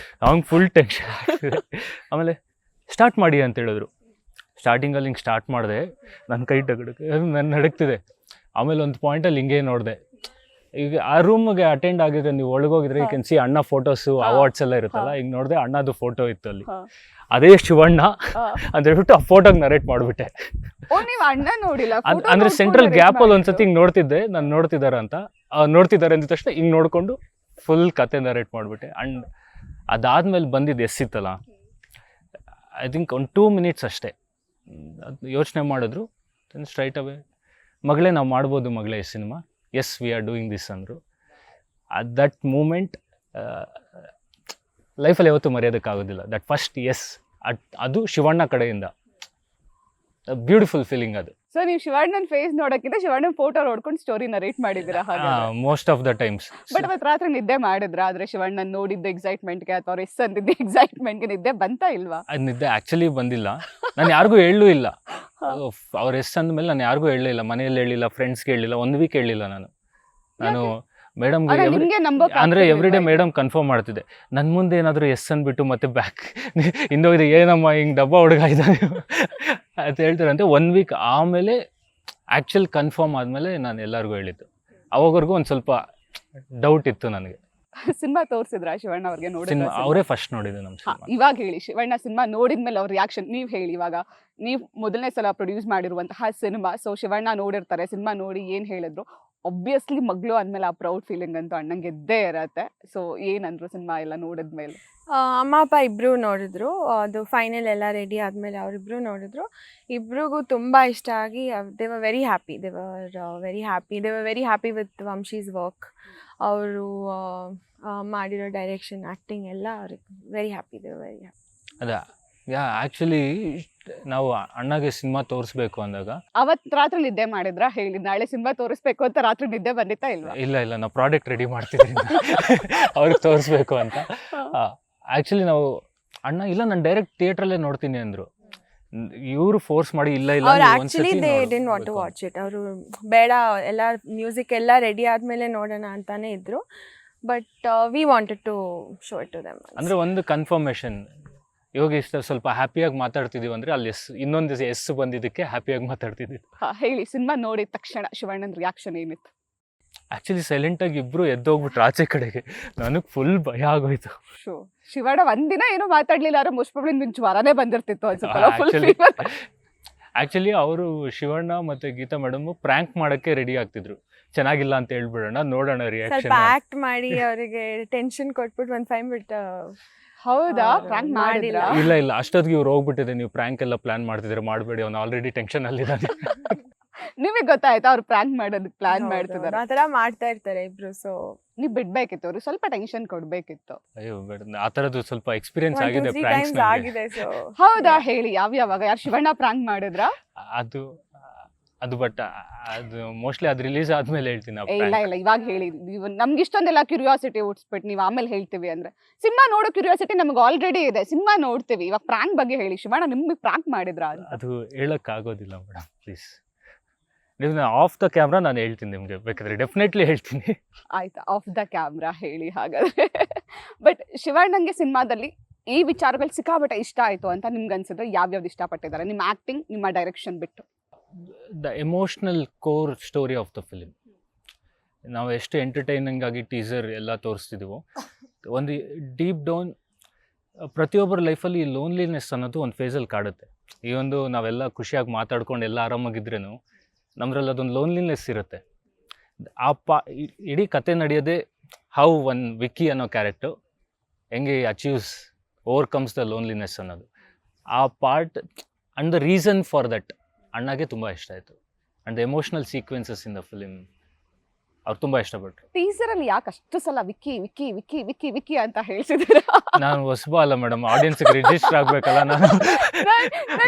ಅವ್ನಿಗೆ ಫುಲ್ ಟೆನ್ಷನ್ ಆಗ್ತಿದೆ. ಆಮೇಲೆ ಸ್ಟಾರ್ಟ್ ಮಾಡಿ ಅಂತ ಹೇಳಿದ್ರು. ಸ್ಟಾರ್ಟಿಂಗಲ್ಲಿ ಹಿಂಗೆ ಸ್ಟಾರ್ಟ್ ಮಾಡಿದೆ, ನನ್ನ ಕೈ ನನ್ನ ನಡಕ್ತಿದೆ. ಆಮೇಲೆ ಒಂದು ಪಾಯಿಂಟಲ್ಲಿ ಹಿಂಗೆ ನೋಡಿದೆ, ಈಗ ಆ ರೂಮ್ಗೆ ಅಟೆಂಡ್ ಆಗಿದ್ರೆ ನೀವು ಒಳಗೋಗಿದ್ರೆ ಯು ಕ್ಯಾನ್ ಸಿ ಅಣ್ಣ ಫೋಟೋಸು ಅವಾರ್ಡ್ಸ್ ಎಲ್ಲ ಇರುತ್ತಲ್ಲ, ಈಗ ನೋಡಿದೆ ಅಣ್ಣದು ಫೋಟೋ ಇತ್ತು ಅಲ್ಲಿ, ಅದೇ ಶಿವಣ್ಣ ಅಂತ ಹೇಳ್ಬಿಟ್ಟು ಆ ಫೋಟೋಗೆ ನರೇಟ್ ಮಾಡಿಬಿಟ್ಟೆ. ಅಂದ್ರೆ ಸೆಂಟ್ರಲ್ ಗ್ಯಾಪಲ್ಲಿ ಒಂದ್ಸತಿ ಹಿಂಗೆ ನೋಡ್ತಿದ್ದೆ, ನಾನು ನೋಡ್ತಿದ್ದಾರೆ ಅಂದಿದ ತಕ್ಷಣ ಹಿಂಗೆ ನೋಡಿಕೊಂಡು ಫುಲ್ ಕತೆ ನರೇಟ್ ಮಾಡಿಬಿಟ್ಟೆ. ಆ್ಯಂಡ್ ಅದಾದ್ಮೇಲೆ ಬಂದಿದ್ದು ಎಸ್ಸಿತ್ತಲ್ಲ, ಐ ಥಿಂಕ್ ಒಂದು 2 minutes ಅಷ್ಟೇ ಯೋಚನೆ ಮಾಡಿದ್ರು. ಸ್ಟ್ರೈಟ್ ಅವೇ, ಮಗಳೇ ನಾವು ಮಾಡ್ಬೋದು ಮಗಳೇ ಈ cinema, yes we are doing this ಅಂದರು. ದಟ್ ಮೂಮೆಂಟ್ ಲೈಫಲ್ಲಿ ಯಾವತ್ತೂ ಮರೆಯೋದಕ್ಕಾಗೋದಿಲ್ಲ. ದಟ್ ಫಸ್ಟ್ ಎಸ್, ಅದು ಶಿವಣ್ಣ ಕಡೆಯಿಂದ ಬ್ಯೂಟಿಫುಲ್ ಫೀಲಿಂಗ್ ಅದು. ಸೊ ನೀವು ಶಿವಣ್ಣನ ಫೇಸ್ ನೋಡೋಕ್ಕಿಂತ ಶಿವಣ್ಣನ ಫೋಟೋ ನೋಡ್ಕೊಂಡು ಸ್ಟೋರಿ ನರೇಟ್ ಮಾಡಿದ್ದೀರಾ? Most of the times. But ಅವತ್ತು ರಾತ್ರಿ ನಿದ್ದೆ ಮಾಡಿದ್ರ? ಆದ್ರೆ ಶಿವಣ್ಣನ ನೋಡಿದ್ದ ಎಕ್ಸೈಟ್ಮೆಂಟ್ಗೆ ಅಥವಾ ಅವ್ರ ಎಸ್ ಅಂದಿದ್ದ ಎಕ್ಸೈಟ್ಮೆಂಟ್ಗೆ ನಿದ್ದೆ ಬಂತಾ ಇಲ್ವಾ? ಅದು ನಿದ್ದೆ ಆ್ಯಕ್ಚುಲಿ ಬಂದಿಲ್ಲ. ನಾನು ಯಾರಿಗೂ ಹೇಳಲೂ ಇಲ್ಲ. ಅವ್ರ ಎಸ್ ಅಂದಮೇಲೆ ನಾನು ಯಾರಿಗೂ ಹೇಳಲಿಲ್ಲ, ಮನೆಯಲ್ಲಿ ಹೇಳಿಲ್ಲ, ಫ್ರೆಂಡ್ಸ್ಗೆ ಹೇಳಿಲ್ಲ, 1 week ಹೇಳಿಲ್ಲ ನಾನು ಮೇಡಮ್ಗೆ. ಅಂದರೆ ಎವ್ರಿ ಡೇ ಮೇಡಮ್ ಕನ್ಫರ್ಮ್ ಮಾಡ್ತಿದ್ದೆ. ನನ್ನ ಮುಂದೆ ಏನಾದರೂ ಎಸ್ ಅಂದ್ಬಿಟ್ಟು ಮತ್ತೆ ಬ್ಯಾಕ್ ಹಿಂದೋಗಿದೆ, ಏನಮ್ಮ ಹಿಂಗೆ ಡಬ್ಬ ಹುಡುಗ ಇದ್ದಾನೆ ಅಂತ ಹೇಳ್ತಾರಂತೆ. 1 week ಆಮೇಲೆ ಆ್ಯಕ್ಚುಲ್ ಕನ್ಫರ್ಮ್ ಆದಮೇಲೆ ನಾನು ಎಲ್ಲರಿಗೂ ಹೇಳಿದ್ದು. ಅವಾಗವರೆಗೂ ಒಂದು ಸ್ವಲ್ಪ ಡೌಟ್ ಇತ್ತು ನನಗೆ. ಸಿನಿಮಾ ತೋರಿಸಿದ್ರ ಶಿವಣ್ಣ ಅವ್ರಿಗೆ? ಸಿನಿಮಾ ಅವರೇ ಫಸ್ಟ್ ನೋಡಿದ್ದು ನಮ್ಮ ಸಿನಿಮಾ. ಇವಾಗ ಹೇಳಿ, ಶಿವಣ್ಣ ಸಿನಿಮಾ ನೋಡಿದ್ಮೇಲೆ ಅವ್ರ ರಿಯಾಕ್ಷನ್ ನೀವು ಹೇಳಿ. ಇವಾಗ ನೀವು ಮೊದಲನೇ ಸಲ ಪ್ರೊಡ್ಯೂಸ್ ಮಾಡಿರುವಂತಹ ಸಿನಿಮಾ, ಸೊ ಶಿವಣ್ಣ ನೋಡಿರ್ತಾರೆ, ಸಿನಿಮಾ ನೋಡಿ ಏನು ಹೇಳಿದ್ರು? ಒಬ್ವಿಯಸ್ಲಿ ಮಗಳು ಅಂದಮೇಲೆ ಆ ಪ್ರೌಡ್ ಫೀಲಿಂಗ್ ಅಂತೂ ಅಣ್ಣಂಗೆ ಇದ್ದೇ ಇರತ್ತೆ. ಸೊ ಏನಂದ್ರು ಸಿನಿಮಾ ಎಲ್ಲ ನೋಡಿದ್ಮೇಲೆ? ಅಮ್ಮ ಅಪ್ಪ ಇಬ್ಬರು ನೋಡಿದ್ರು. ಅದು ಫೈನಲ್ ಎಲ್ಲ ರೆಡಿ ಆದಮೇಲೆ ಅವರಿಬ್ಬರು ನೋಡಿದ್ರು. ಇಬ್ರಿಗೂ ತುಂಬ ಇಷ್ಟ ಆಗಿ they were very happy. They were very happy with Vamshi's work. ಅವರು ಮಾಡಿರೋ ಡೈರೆಕ್ಷನ್, ಆ್ಯಕ್ಟಿಂಗ್ ಎಲ್ಲ ಅವ್ರಿಗೆ very happy. They were very happy. ಅದ ಆ್ಯಕ್ಚುಲಿ ನಾವು ಅಣ್ಣಗೆ ಸಿನಿಮಾ ತೋರಿಸ್ಬೇಕು ಅಂದಾಗ ಅವತ್ತು ರಾತ್ರಿ ನಿದ್ದೆ ಮಾಡಿದ್ರ? ಹೇಳಿ, ನಾಳೆ ಸಿನಿಮಾ ತೋರಿಸ್ಬೇಕು ಅಂತ ರಾತ್ರಿ ನಿದ್ದೆ ಬಂದಿತ್ತಾ ಇಲ್ವಾ? ಇಲ್ಲ, ನಾವು ಪ್ರಾಡಕ್ಟ್ ರೆಡಿ ಮಾಡ್ತಿದ್ವಿ ಅವ್ರಿಗೆ ತೋರಿಸ್ಬೇಕು ಅಂತ. ಆ್ಯಕ್ಚುಲಿ ನಾವು ಅಣ್ಣ ಇಲ್ಲ ನಾನು ಡೈರೆಕ್ಟ್ ಥಿಯೇಟ್ರಲ್ಲೇ ನೋಡ್ತೀನಿ ಅಂದರು. ಇವರು ಫೋರ್ಸ್ ಮಾಡಿ ಇಲ್ಲ ಅವ್ರು actually they didn't want to watch it. ಅವರು ಬೇಡ, ಎಲ್ಲ ಮ್ಯೂಸಿಕ್ ಎಲ್ಲ ರೆಡಿ ಆದಮೇಲೆ ನೋಡೋಣ ಅಂತಾನೆ ಇದ್ರು. But we wanted to show it to them. ಅಂದರೆ ಒಂದು ಕನ್ಫರ್ಮೇಷನ್, ಇವಾಗ ಇಷ್ಟ ಸ್ವಲ್ಪ ಹ್ಯಾಪಿಯಾಗಿ ಮಾತಾಡ್ತಿದ್ದೀವಿ ಅಂದರೆ ಅಲ್ಲಿ ಇನ್ನೊಂದು ಎಸ್ ಬಂದಿದ್ದಕ್ಕೆ ಹ್ಯಾಪಿಯಾಗಿ ಮಾತಾಡ್ತಿದ್ದೀವಿ. ಹೇಳಿ, ಸಿನಿಮಾ ನೋಡಿದ ತಕ್ಷಣ ಶಿವಣ್ಣನ ರಿಯಾಕ್ಷನ್ ಏನಿತ್ತು? ಆ್ಯಕ್ಚುಲಿ ಸೈಲೆಂಟಾಗಿ ಇಬ್ಬರು ಎದ್ದೋಗ್ಬಿಟ್ರು ಆಚೆ ಕಡೆಗೆ. ನನಗೆ ಫುಲ್ ಭಯ ಆಗೋಯ್ತು. ಶಿವಣ್ಣ ಒಂದಿನ ಏನೂ ಮಾತಾಡ್ಲಿಲ್ಲ, ಆದ್ರೆ ಮೋಸ್ಟ್ ಪ್ರಾಬಬ್ಲಿ ನಿನ್ನ ಜ್ವರನೇ ಬಂದಿರ್ತಿತ್ತು ಅನ್ಸುತ್ತಲ್ಲ. ಆ್ಯಕ್ಚುಲಿ ಅವರು ಶಿವಣ್ಣ ಮತ್ತು ಗೀತಾ ಮೇಡಮು ಪ್ರ್ಯಾಂಕ್ ಮಾಡೋಕ್ಕೆ ರೆಡಿ ಆಗ್ತಿದ್ರು. ಚೆನ್ನಾಗಿಲ್ಲ ಅಂತ ಹೇಳ್ಬಿಡೋಣ, ನೋಡೋಣ ಸ್ವಲ್ಪ ರಿಯಾಕ್ಷನ್. ಆಕ್ಟ್ ಮಾಡಿ ಅವರಿಗೆ ಟೆನ್ಷನ್ ಕೊಟ್ಬಿಟ್ಟು ಒಂದು 5 ಮಿನಿಟ್ ಹೌದಾ ಅವ್ರು ಪ್ರ್ಯಾಂಕ್ ಮಾಡಿಲ್ಲ. ಮಾಡಿಲ್ಲ ಇಲ್ಲ ಅಷ್ಟೊತ್ತಿಗೆ ಇವ್ರು ಹೋಗ್ಬಿಟ್ಟಿದೆ, ನೀವು ಪ್ರ್ಯಾಂಕ್ ಎಲ್ಲ ಪ್ಲಾನ್ ಮಾಡ್ತಿದ್ರೆ ಮಾಡಬೇಡಿ, ಅವ್ನು ಆಲ್ರೆಡಿ ಟೆನ್ಷನ್ ಅಲ್ಲಿದ್ದಾನೆ. ನಿಮಗೆ ಗೊತ್ತಾಯ್ತಾ ಅವ್ರು ಪ್ರ್ಯಾಂಕ್ ಮಾಡೋದಕ್ಕೆ ಪ್ಲಾನ್ ಮಾಡ್ತಿದ್ದಾರೆ? ಆ ತರ ಮಾಡ್ತಾ ಇರ್ತಾರೆ ಇಬ್ರು. ಸೊ ನೀವ್ ಬಿಡ್ಬೇಕಿತ್ತು, ಅವ್ರಿಗೆ ಸ್ವಲ್ಪ ಟೆನ್ಷನ್ ಕೊಡ್ಬೇಕಿತ್ತು. ಅಯ್ಯೋ ಬೇಡ, ಆ ಥರದ್ದು ಸ್ವಲ್ಪ ಎಕ್ಸ್ಪೀರಿಯನ್ಸ್ 1 ಆಗಿದೆ 2 3 ಪ್ರ್ಯಾಂಕ್ಸ್ ಟೈಮ್ಸ್ ಆಗಿದೆ. ಸೊ ಹೌದಾ ಹೇಳಿ, ಯಾವ್ಯಾವಾಗ? ಯಾರು ಶಿವಣ್ಣ ಪ್ರ್ಯಾಂಕ್ ಮಾಡಿದ್ರ? ಅದು ಬಟ್ ಅದು ಮೋಸ್ಟ್ಲಿ ಅದು ರಿಲೀಸ್ ಆದ್ಮೇಲೆ ಹೇಳ್ತೀನಿ ಆ ಇಲ್ಲ prank. ಇಲ್ಲ ಇವಾಗ ಹೇಳಿ. ನೀವು ನಮ್ಗೆ ಇಷ್ಟೊಂದೆಲ್ಲ ಕ್ಯೂರಿಯಾಸಿಟಿ ಹುಟ್ಸ್ಬಿಟ್ಟು ನೀವು ಆಮೇಲೆ ಹೇಳ್ತೀವಿ ಅಂದ್ರೆ, ಸಿನಿಮಾ ನೋಡೋ ಕ್ಯೂರಿಯಾಸಿಟಿ ನಮ್ಗೆ ಆಲ್ರೆಡಿ ಇದೆ, ಸಿನಿಮಾ ನೋಡ್ತೀವಿ. ಇವಾಗ ಪ್ರ್ಯಾಂಕ್ ಬಗ್ಗೆ ಹೇಳಿ, ಶಿವಣ್ಣ ನಿಮ್ಗೆ ಪ್ರ್ಯಾಂಕ್ ಮಾಡಿದ್ರ ಅಂತ. ಅದು ಹೇಳಕ್ ಆಗೋದಿಲ್ಲ ಮೇಡಮ್, ಪ್ಲೀಸ್. ನೀವು ಆಫ್ ದ ಕ್ಯಾಮ್ರಾ ನಾನು ಹೇಳ್ತೀನಿ ನಿಮ್ಗೆ, ಬೇಕಾದ್ರೆ ಡೆಫಿನೆಟ್ಲಿ ಹೇಳ್ತೀನಿ. ಆಯ್ತಾ, ಆಫ್ ದ ಕ್ಯಾಮ್ರಾ ಹೇಳಿ ಹಾಗಾದ್ರೆ. ಬಟ್ ಶಿವಣ್ಣಂಗೆ ಸಿನಿಮಾದಲ್ಲಿ ಈ ವಿಚಾರಗಳು ಸಿಕ್ಕಾಪಟ್ಟೆ ಇಷ್ಟ ಆಯ್ತು ಅಂತ ನಿಮ್ಗೆ ಅನ್ಸಿದ್ರೆ ಯಾವ್ಯಾವ್ದು ಇಷ್ಟಪಟ್ಟಿದ್ದಾರೆ? ನಿಮ್ಮ ಆಕ್ಟಿಂಗ್, ನಿಮ್ಮ ಡೈರೆಕ್ಷನ್ ಬಿಟ್ಟು. The emotional core story of the film. ನಾವು ಎಷ್ಟು ಎಂಟರ್ಟೈನಿಂಗ್ ಆಗಿ ಟೀಸರ್ ಎಲ್ಲ ತೋರಿಸ್ತಿದ್ದೀವೋ, ಒಂದು ಡೀಪ್ ಡೌನ್ ಪ್ರತಿಯೊಬ್ಬರ ಲೈಫಲ್ಲಿ ಈ ಲೋನ್ಲಿನೆಸ್ ಅನ್ನೋದು ಒಂದು ಫೇಸಲ್ಲಿ ಕಾಡುತ್ತೆ. ಈ ಒಂದು ನಾವೆಲ್ಲ ಖುಷಿಯಾಗಿ ಮಾತಾಡ್ಕೊಂಡು ಎಲ್ಲ ಆರಾಮಾಗಿದ್ರೇನು ನಮ್ಮದ್ರಲ್ಲಿ ಅದೊಂದು ಲೋನ್ಲಿನೆಸ್ ಇರುತ್ತೆ. ಇಡೀ ಕತೆ ನಡೆಯೋದೇ ಹೌ ಒನ್ ವಿಕ್ಕಿ ಅನ್ನೋ ಕ್ಯಾರೆಕ್ಟರ್ ಹೆಂಗೆ ಅಚೀವ್ಸ್ ಓವರ್ಕಮ್ಸ್ ದ ಲೋನ್ಲಿನೆಸ್ ಅನ್ನೋದು. ಆ part and the reason for that ಅಣ್ಣಗೆ ತುಂಬ ಇಷ್ಟ ಆಯಿತು. And the emotional sequences in the film ಅವ್ರು ತುಂಬ ಇಷ್ಟಪಟ್ಟರು. ಟೀಸರ್ ಅಲ್ಲಿ ಯಾಕೆ ಅಷ್ಟು ಸಲ ವಿಕ್ಕಿ ವಿಕ್ಕಿ ವಿಕ್ಕಿ ವಿಕ್ಕಿ ವಿಕ್ಕಿ ಅಂತ ಹೇಳ್ತಿದ್ದೀರಾ? ನಾನು ಹೊಸಬ ಅಲ್ಲ ಮೇಡಮ್, ಆಡಿಯನ್ಸ್ಗೆ ರಿಜಿಸ್ಟರ್ ಆಗಬೇಕಲ್ಲ ನಾನು.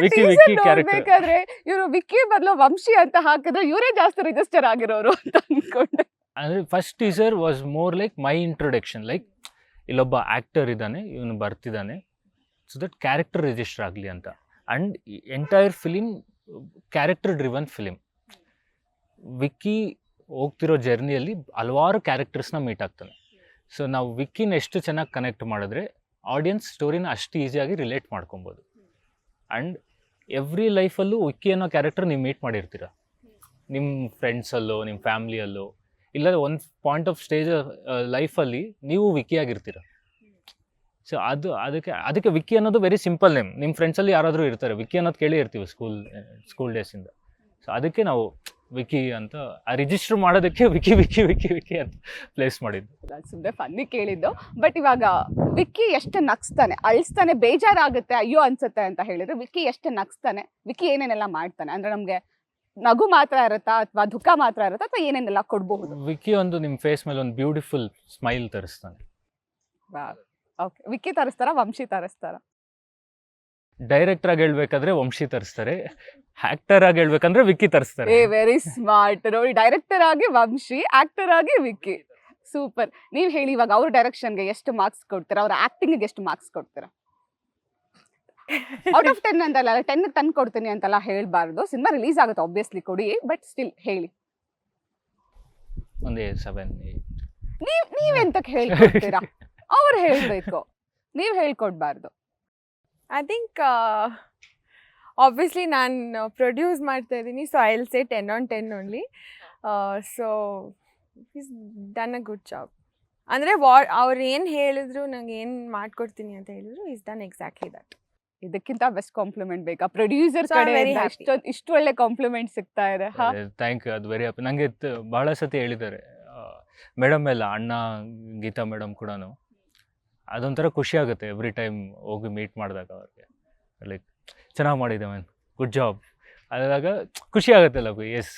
ವಿಕ್ಕಿ ವಿಕ್ಕಿ ಕ್ಯಾರೆಕ್ಟರ್ ಬೇಕಾದ್ರೆ ಇವರು ವಿಕ್ಕಿ ಬದಲು ವಂಶಿ ಅಂತ ಹಾಕಿದ್ರೆ ಇವರೇ ಜಾಸ್ತಿ ರಿಜಿಸ್ಟರ್ ಆಗಿರೋರು ಅಂತ ಅನ್ಕೊಂಡೆ. ಅಂದರೆ first teaser was more like my introduction, like ಇಲ್ಲೊಬ್ಬ ಆ್ಯಕ್ಟರ್ ಇದ್ದಾನೆ, ಇವನು ಬರ್ತಿದ್ದಾನೆ, ಸೊ ದಟ್ ಕ್ಯಾರೆಕ್ಟರ್ ರಿಜಿಸ್ಟರ್ ಆಗಲಿ ಅಂತ. And entire film character driven film. Vicky ಹೋಗ್ತಿರೋ ಜರ್ನಿಯಲ್ಲಿ ಹಲವಾರು ಕ್ಯಾರೆಕ್ಟರ್ಸ್ನ ಮೀಟ್ ಆಗ್ತಾನೆ. ಸೊ ನಾವು ವಿಕ್ಕಿನ ಎಷ್ಟು ಚೆನ್ನಾಗಿ ಕನೆಕ್ಟ್ ಮಾಡಿದ್ರೆ ಆಡಿಯನ್ಸ್ ಸ್ಟೋರಿನ ಅಷ್ಟು ಈಸಿಯಾಗಿ ರಿಲೇಟ್ ಮಾಡ್ಕೊಬೋದು. ಆ್ಯಂಡ್ ಎವ್ರಿ ಲೈಫಲ್ಲೂ ವಿಕ್ಕಿ ಅನ್ನೋ ಕ್ಯಾರೆಕ್ಟರ್ ನೀವು ಮೀಟ್ ಮಾಡಿರ್ತೀರ, ನಿಮ್ಮ ಫ್ರೆಂಡ್ಸಲ್ಲೋ ನಿಮ್ಮ ಫ್ಯಾಮ್ಲಿಯಲ್ಲೋ, ಇಲ್ಲ ಒಂದು ಪಾಯಿಂಟ್ ಆಫ್ ಸ್ಟೇಜ್ ಲೈಫಲ್ಲಿ ನೀವು ವಿಕ್ಕಿಯಾಗಿರ್ತೀರ. ಸೊ ಅದಕ್ಕೆ ವಿಕ್ಕಿ ಅನ್ನೋದು ವೆರಿ ಸಿಂಪಲ್ ನೇಮ್. ನಿಮ್ಮ ಫ್ರೆಂಡ್ಸಲ್ಲಿ ಯಾರಾದರೂ ಇರ್ತಾರೆ, ವಿಕ್ಕಿ ಅನ್ನೋದು ಕೇಳಿ ಇರ್ತೀವಿ ಸ್ಕೂಲ್ ಡೇಸಿಂದ. ಸೊ ಅದಕ್ಕೆ ನಾವು ವಿಕ್ಕಿ ಅಂತ ರಿಜಿಸ್ಟರ್ ಮಾಡೋದಕ್ಕೆ ವಿಕ್ಕಿ ವಿಕ್ಕಿ ವಿಕ್ಕಿ ವಿಕ್ಕಿ ಅಂತ ಪ್ಲೇಸ್ ಮಾಡಿದ್ದು. ಸುಮ್ಮನೆ ಫನ್ನಿ ಕೇಳಿದ್ದು. ಬಟ್ ಇವಾಗ ವಿಕ್ಕಿ ಎಷ್ಟು ನಗ್ಸ್ತಾನೆ, ಅಳಿಸ್ತಾನೆ, ಬೇಜಾರಾಗುತ್ತೆ, ಅಯ್ಯೋ ಅನ್ಸುತ್ತೆ ಅಂತ ಹೇಳಿದ್ರೆ ವಿಕ್ಕಿ ಎಷ್ಟು ನಗ್ಸ್ತಾನೆ, ವಿಕ್ಕಿ ಏನೇನೆಲ್ಲ ಮಾಡ್ತಾನೆ ಅಂದ್ರೆ ನಮಗೆ ನಗು ಮಾತ್ರ ಇರುತ್ತಾ ಅಥವಾ ದುಃಖ ಮಾತ್ರ ಇರುತ್ತಾ ಅಥವಾ ಏನೇನೆಲ್ಲ ಕೊಡ್ಬಹುದು? ವಿಕ್ಕಿ ಒಂದು ನಿಮ್ಮ ಫೇಸ್ ಮೇಲೆ ಒಂದು ಬ್ಯೂಟಿಫುಲ್ ಸ್ಮೈಲ್ ತರಿಸ್ತಾನೆ. ಓಕೆ, ವಿಕ್ಕಿ ತರಿಸ್ತಾರ, ವಂಶಿ ತರಿಸ್ತಾರ? ಡೈರೆಕ್ಟರ್ ಆಗಿ ಹೇಳ್ಬೇಕಾದ್ರೆ ವಂಶಿ ತರಿಸ್ತಾರೆ, ಆಕ್ಟರ್ ಆಗಿ ಹೇಳ್ಬೇಕಂದ್ರೆ ವಿಕ್ಕಿ ತರಿಸ್ತಾರೆ. ವೆರಿ ಸ್ಮಾರ್ಟ್ ನೋಡಿ, ಡೈರೆಕ್ಟರ್ ಆಗಿ ವಂಶಿ, ಆಕ್ಟರ್ ಆಗಿ ವಿಕ್ಕಿ. ಸೂಪರ್. ನೀವ್ ಹೇಳಿ ಇವಾಗ ಅವ್ರ ಡೈರೆಕ್ಷನ್ಗೆ ಎಷ್ಟು ಮಾರ್ಕ್ಸ್ ಕೊಡ್ತೀರಾ, ಅವ್ರ ಆಕ್ಟಿಂಗ್ ಎಷ್ಟು ಮಾರ್ಕ್ಸ್ ಕೊಡ್ತೀರಾ? ಔಟ್ ಆಫ್ 10 ಅಂತಲ್ಲ, 10 ತಂದು ಕೊಡ್ತೀನಿ ಅಂತೆಲ್ಲ ಹೇಳ್ಬಾರ್ದು. ಸಿನಿಮಾ ರಿಲೀಸ್ ಆಗುತ್ತೆ ಆಬ್ವಿಯಸ್ಲಿ ಕೊಡಿ, ಬಟ್ ಸ್ಟಿಲ್ ಹೇಳಿ. ಒಂದೇ 7, 8. ನೀವೆಂತಕ್ಕೆ ಹೇಳ್ಕೊಡ್ತೀರಾ? ಅವ್ರು ಹೇಳ್ಬೇಕು, ನೀವ್ ಹೇಳ್ಕೊಡ್ಬಾರ್ದು. ಐ ಥಿಂಕ್ ಆಬ್ವಿಯಸ್ಲಿ ನಾನು ಪ್ರೊಡ್ಯೂಸ್ ಮಾಡ್ತಾ ಇದ್ದೀನಿ, so I will say 10 on 10 only. So is done a good job. ಅಂದರೆ ಅವ್ರು ಏನು ಹೇಳಿದ್ರು, ನಂಗೆ ಏನು ಮಾಡ್ಕೊಡ್ತೀನಿ ಅಂತ ಹೇಳಿದ್ರು, ಈಸ್ ಡನ್ ಎಕ್ಸಾಕ್ಟ್ಲಿ ದಟ್. ಇದಕ್ಕಿಂತ ಬೆಸ್ಟ್ ಕಾಂಪ್ಲಿಮೆಂಟ್ ಬೇಕಾ? Producer So, I'm very happy. ಇಷ್ಟು ಒಳ್ಳೆ ಕಾಂಪ್ಲಿಮೆಂಟ್ ಸಿಗ್ತಾ ಇದೆ. ಥ್ಯಾಂಕ್ ಯು, ಅದು ವೆರಿ ಹ್ಯಾಪಿ. ನನಗೆ ಭಾಳ ಸತಿ ಹೇಳಿದ್ದಾರೆ ಮೇಡಮ್ ಎಲ್ಲ, ಅಣ್ಣ ಗೀತಾ ಮೇಡಮ್ ಕೂಡ. ಅದೊಂಥರ ಖುಷಿ ಆಗುತ್ತೆ ಎವ್ರಿ ಟೈಮ್ ಹೋಗಿ ಮೀಟ್ ಮಾಡಿದಾಗ ಅವ್ರಿಗೆ, ಲೈಕ್ ಚೆನ್ನಾಗಿ ಮಾಡಿದೆ ಮ್ಯಾನ್, ಗುಡ್ ಜಾಬ್ ಅದಾಗ ಖುಷಿ ಆಗುತ್ತಲ್ಲ. ಎಸ್,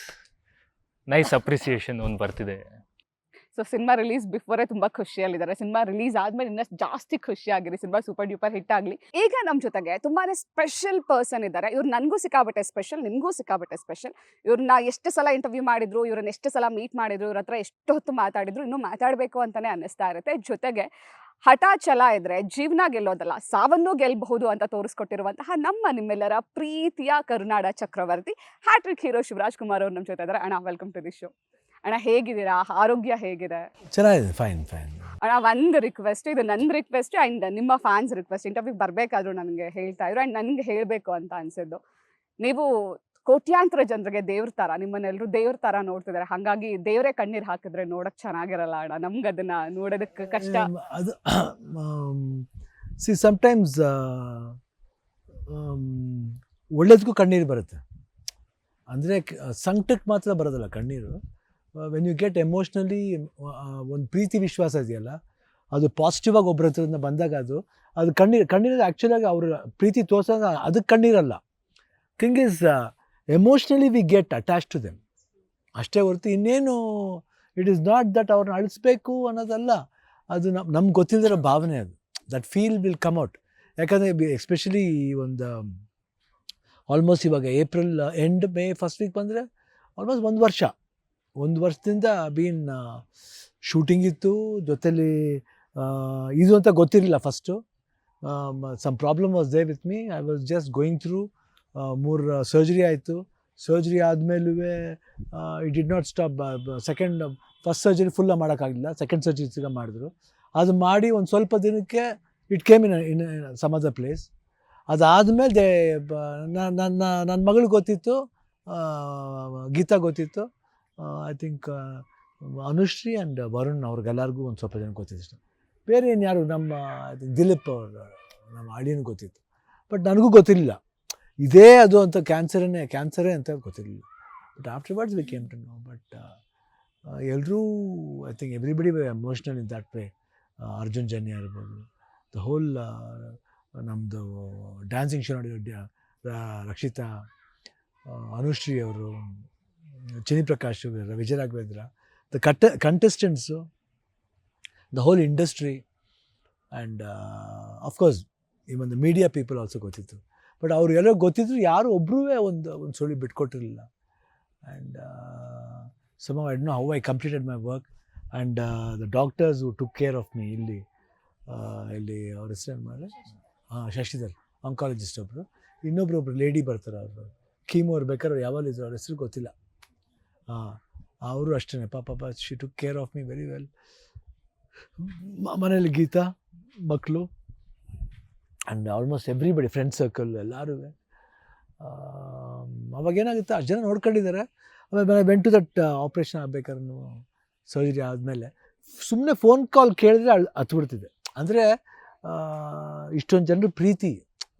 ನೈಸ್ ಅಪ್ರಿಸಿಯೇಷನ್ ಒಂದು ಬರ್ತಿದೆ. ಸೊ ಸಿನಿಮಾ ರಿಲೀಸ್ ಬಿಫೋರೇ ತುಂಬಾ ಖುಷಿಯಲ್ಲಿದ್ದಾರೆ, ಸಿನಿಮಾ ರಿಲೀಸ್ ಆದ್ಮೇಲೆ ಇನ್ನಷ್ಟು ಜಾಸ್ತಿ ಖುಷಿಯಾಗಿರಿ, ಸಿನಿಮಾ ಸೂಪರ್ ಡ್ಯೂಪರ್ ಹಿಟ್ ಆಗಲಿ. ಈಗ ನಮ್ಮ ಜೊತೆಗೆ ತುಂಬಾನೇ ಸ್ಪೆಷಲ್ ಪರ್ಸನ್ ಇದ್ದಾರೆ. ಇವ್ರು ನನಗೂ ಸಿಕ್ಕಾಬಟ್ಟೆ ಸ್ಪೆಷಲ್, ನಿಮಗೂ ಸಿಕ್ಕಾಬಟ್ಟೆ ಸ್ಪೆಷಲ್. ಇವ್ರನ್ನ ಎಷ್ಟು ಸಲ ಇಂಟರ್ವ್ಯೂ ಮಾಡಿದ್ರು, ಇವ್ರನ್ನ ಎಷ್ಟು ಸಲ ಮೀಟ್ ಮಾಡಿದ್ರು, ಇವ್ರ ಹತ್ರ ಎಷ್ಟು ಹೊತ್ತು ಮಾತಾಡಿದ್ರು, ಇನ್ನೂ ಮಾತಾಡಬೇಕು ಅಂತಾನೆ ಅನ್ನಿಸ್ತಾ ಇರುತ್ತೆ. ಜೊತೆಗೆ ಹಠ ಛಲ ಇದ್ರೆ ಜೀವನ ಗೆಲ್ಲೋದಲ್ಲ, ಸಾವನ್ನೂ ಗೆಲ್ಲಬಹುದು ಅಂತ ತೋರಿಸ್ಕೊಟ್ಟಿರುವಂತಹ ನಿಮ್ಮೆಲ್ಲರ ಪ್ರೀತಿಯ ಕರುನಾಡ ಚಕ್ರವರ್ತಿ ಹ್ಯಾಟ್ರಿಕ್ ಹೀರೋ ಶಿವರಾಜ್ ಕುಮಾರ್ ಅವ್ರು ನಮ್ಮ ಜೊತೆ ಇದ್ದಾರೆ. ಅಣ್ಣ, ವೆಲ್ಕಮ್ ಟು ದಿ ಶೋ. ಅಣ್ಣ, ಹೇಗಿದ್ದೀರಾ? ಆರೋಗ್ಯ ಹೇಗಿದೆ? ಚೆನ್ನಾಗಿದೆ, ಫೈನ್. ಅಣ್ಣ, ಒಂದು ರಿಕ್ವೆಸ್ಟ್, ಇದು ನನ್ನ ರಿಕ್ವೆಸ್ಟ್ ಆ್ಯಂಡ್ ನಿಮ್ಮ ಫ್ಯಾನ್ಸ್ ರಿಕ್ವೆಸ್ಟ್. ಇಂಟರ್ವ್ಯೂ ಬರಬೇಕಾದ್ರೂ ನನಗೆ ಹೇಳ್ತಾ ಇದ್ರು ಆ್ಯಂಡ್ ನನಗೆ ಹೇಳಬೇಕು ಅಂತ ಅನಿಸಿದ್ದು. ನೀವು ಕೋಟ್ಯಾಂತರ ಜನರಿಗೆ ದೇವ್ರ ಥರ, ನಿಮ್ಮನ್ನೆಲ್ಲರೂ ದೇವ್ರ ಥರ ನೋಡ್ತಿದ್ದಾರೆ, ಹಾಗಾಗಿ ದೇವರೇ ಕಣ್ಣೀರು ಹಾಕಿದ್ರೆ ನೋಡೋಕ್ಕೆ ಚೆನ್ನಾಗಿರಲ್ಲ ಅಣ್ಣ, ನಮ್ಗೆ ಅದನ್ನು ನೋಡೋದಕ್ಕೆ ಕಷ್ಟ. ಅದು ಸಮ್ಟೈಮ್ಸ್ ಒಳ್ಳೇದಕ್ಕೂ ಕಣ್ಣೀರು ಬರುತ್ತೆ. ಅಂದರೆ ಸಂಕಟಕ್ಕೆ ಮಾತ್ರ ಬರೋದಲ್ಲ ಕಣ್ಣೀರು, ವೆನ್ ಯು ಗೆಟ್ ಎಮೋಷ್ನಲಿ ಒಂದು ಪ್ರೀತಿ ವಿಶ್ವಾಸ ಇದೆಯಲ್ಲ, ಅದು ಪಾಸಿಟಿವ್ ಆಗಿ ಒಬ್ಬರ ಹತ್ರದಿಂದ ಬಂದಾಗ ಅದು ಕಣ್ಣೀರು ಆ್ಯಕ್ಚುಲಾಗಿ ಅವ್ರ ಪ್ರೀತಿ ತೋರ್ಸೋದು ಅದಕ್ಕೆ ಕಣ್ಣೀರಲ್ಲ. Thing is emotionally we get attach to them ಅಷ್ಟೇ ಹೊರತು ಇನ್ನೇನು ಇಟ್ ಈಸ್ ನಾಟ್ ದಟ್ ಅವ್ರನ್ನ ಅಳಿಸ್ಬೇಕು ಅನ್ನೋದಲ್ಲ. ಅದು ನಮ್ಗೆ ಗೊತ್ತಿಲ್ಲದಿರೋ ಭಾವನೆ ಅದು. That feel will come out. ಯಾಕಂದರೆ ಎಸ್ಪೆಷಲಿ ಒಂದು ಆಲ್ಮೋಸ್ಟ್ ಇವಾಗ April end May first week ಬಂದರೆ ಆಲ್ಮೋಸ್ಟ್ ಒಂದು ವರ್ಷದಿಂದ ಬೀನ್ ಶೂಟಿಂಗ್ ಇತ್ತು ಜೊತೆಲಿ. ಇದು ಅಂತ ಗೊತ್ತಿರಲಿಲ್ಲ first. Some problem was there with me. I was just going through. 3 surgery ಆಯಿತು. ಸರ್ಜರಿ ಆದಮೇಲೂ it did not stop. First surgery full ಮಾಡೋಕ್ಕಾಗಲಿಲ್ಲ, ಸೆಕೆಂಡ್ ಸರ್ಜರಿ ಸಿಗ ಮಾಡಿದ್ರು. ಅದು ಮಾಡಿ ಒಂದು ಸ್ವಲ್ಪ ದಿನಕ್ಕೆ it came in some other place. ಅದಾದಮೇಲೆ ನನ್ನ ಮಗಳು ಗೊತ್ತಿತ್ತು, ಗೀತಾ ಗೊತ್ತಿತ್ತು, I think Anushree and Varun ಅವ್ರಿಗೆಲ್ಲರಿಗೂ ಒಂದು ಸ್ವಲ್ಪ ಜನ ಗೊತ್ತಿತ್ತು. ಬೇರೆ ಇನ್ಯಾರು ನಮ್ಮ ದಿಲೀಪ್ ಅವರು ನಮ್ಮ ಅಳಿಯನಿಗೆ ಗೊತ್ತಿತ್ತು. ಬಟ್ ನನಗೂ ಗೊತ್ತಿರಲಿಲ್ಲ ಇದೇ ಅದು ಅಂತ, ಕ್ಯಾನ್ಸರೇ ಅಂತ ಗೊತ್ತಿರಲಿಲ್ಲ. But afterwards we came to know. But ಎಲ್ಲರೂ I think everybody were emotional in that way. Arjun Janya ಇರ್ಬೋದು, ದ ಹೋಲ್ ನಮ್ಮದು ಡ್ಯಾನ್ಸಿಂಗ್ ಶೋ ನೋಡಿರೋ ರಕ್ಷಿತಾ, ಅನುಶ್ರೀ ಅವರು, Chinni Prakash, Vijaya Raghavendra, the contestants, the whole industry and of course even the media people also ಗೊತ್ತಿತ್ತು. But ಅವ್ರು ಎಲ್ಲೋ ಗೊತ್ತಿದ್ರು, ಯಾರು ಒಬ್ಬರೂ ಒಂದು ಸುಳಿ ಬಿಟ್ಕೊಟ್ಟಿರಲಿಲ್ಲ. And somehow I don't know how I completed my work. And the doctors who took care of me ಇಲ್ಲಿ ಅವ್ರ ಹೆಸರು ಮಾಡಿ ಶಶಿಧರ್ ಆಂಕಾಲಜಿಸ್ಟ್ ಒಬ್ಬರು, ಇನ್ನೊಬ್ರು ಲೇಡಿ ಬರ್ತಾರೆ, ಅವರು ಕೀಮೋ ಇರ್ಬೇಕಾದ್ರೆ ಯಾವಾಗ ಇದ್ರು, ಅವ್ರ ಹೆಸರು ಗೊತ್ತಿಲ್ಲ. ಅವರು ಅಷ್ಟೇ ಪಾಪ she took care of me very well. ಮನೇಲಿ ಗೀತಾ, ಮಕ್ಕಳು and almost everybody, friend circle ಎಲ್ಲರೂ. ಅವಾಗೇನಾಗುತ್ತೆ, ಅಷ್ಟು ಜನ ನೋಡ್ಕೊಂಡಿದ್ದಾರೆ. ಆಮೇಲೆ ವೆಂಟ್ ಟು ದಟ್ ಆಪ್ರೇಷನ್ ಆಗಬೇಕಾದ್ರೂ ಸರ್ಜರಿ ಆದಮೇಲೆ ಸುಮ್ಮನೆ ಫೋನ್ ಕಾಲ್ ಕೇಳಿದ್ರೆ ಹತ್ಬಿಡ್ತಿದೆ. ಅಂದರೆ ಇಷ್ಟೊಂದು ಜನರು ಪ್ರೀತಿ,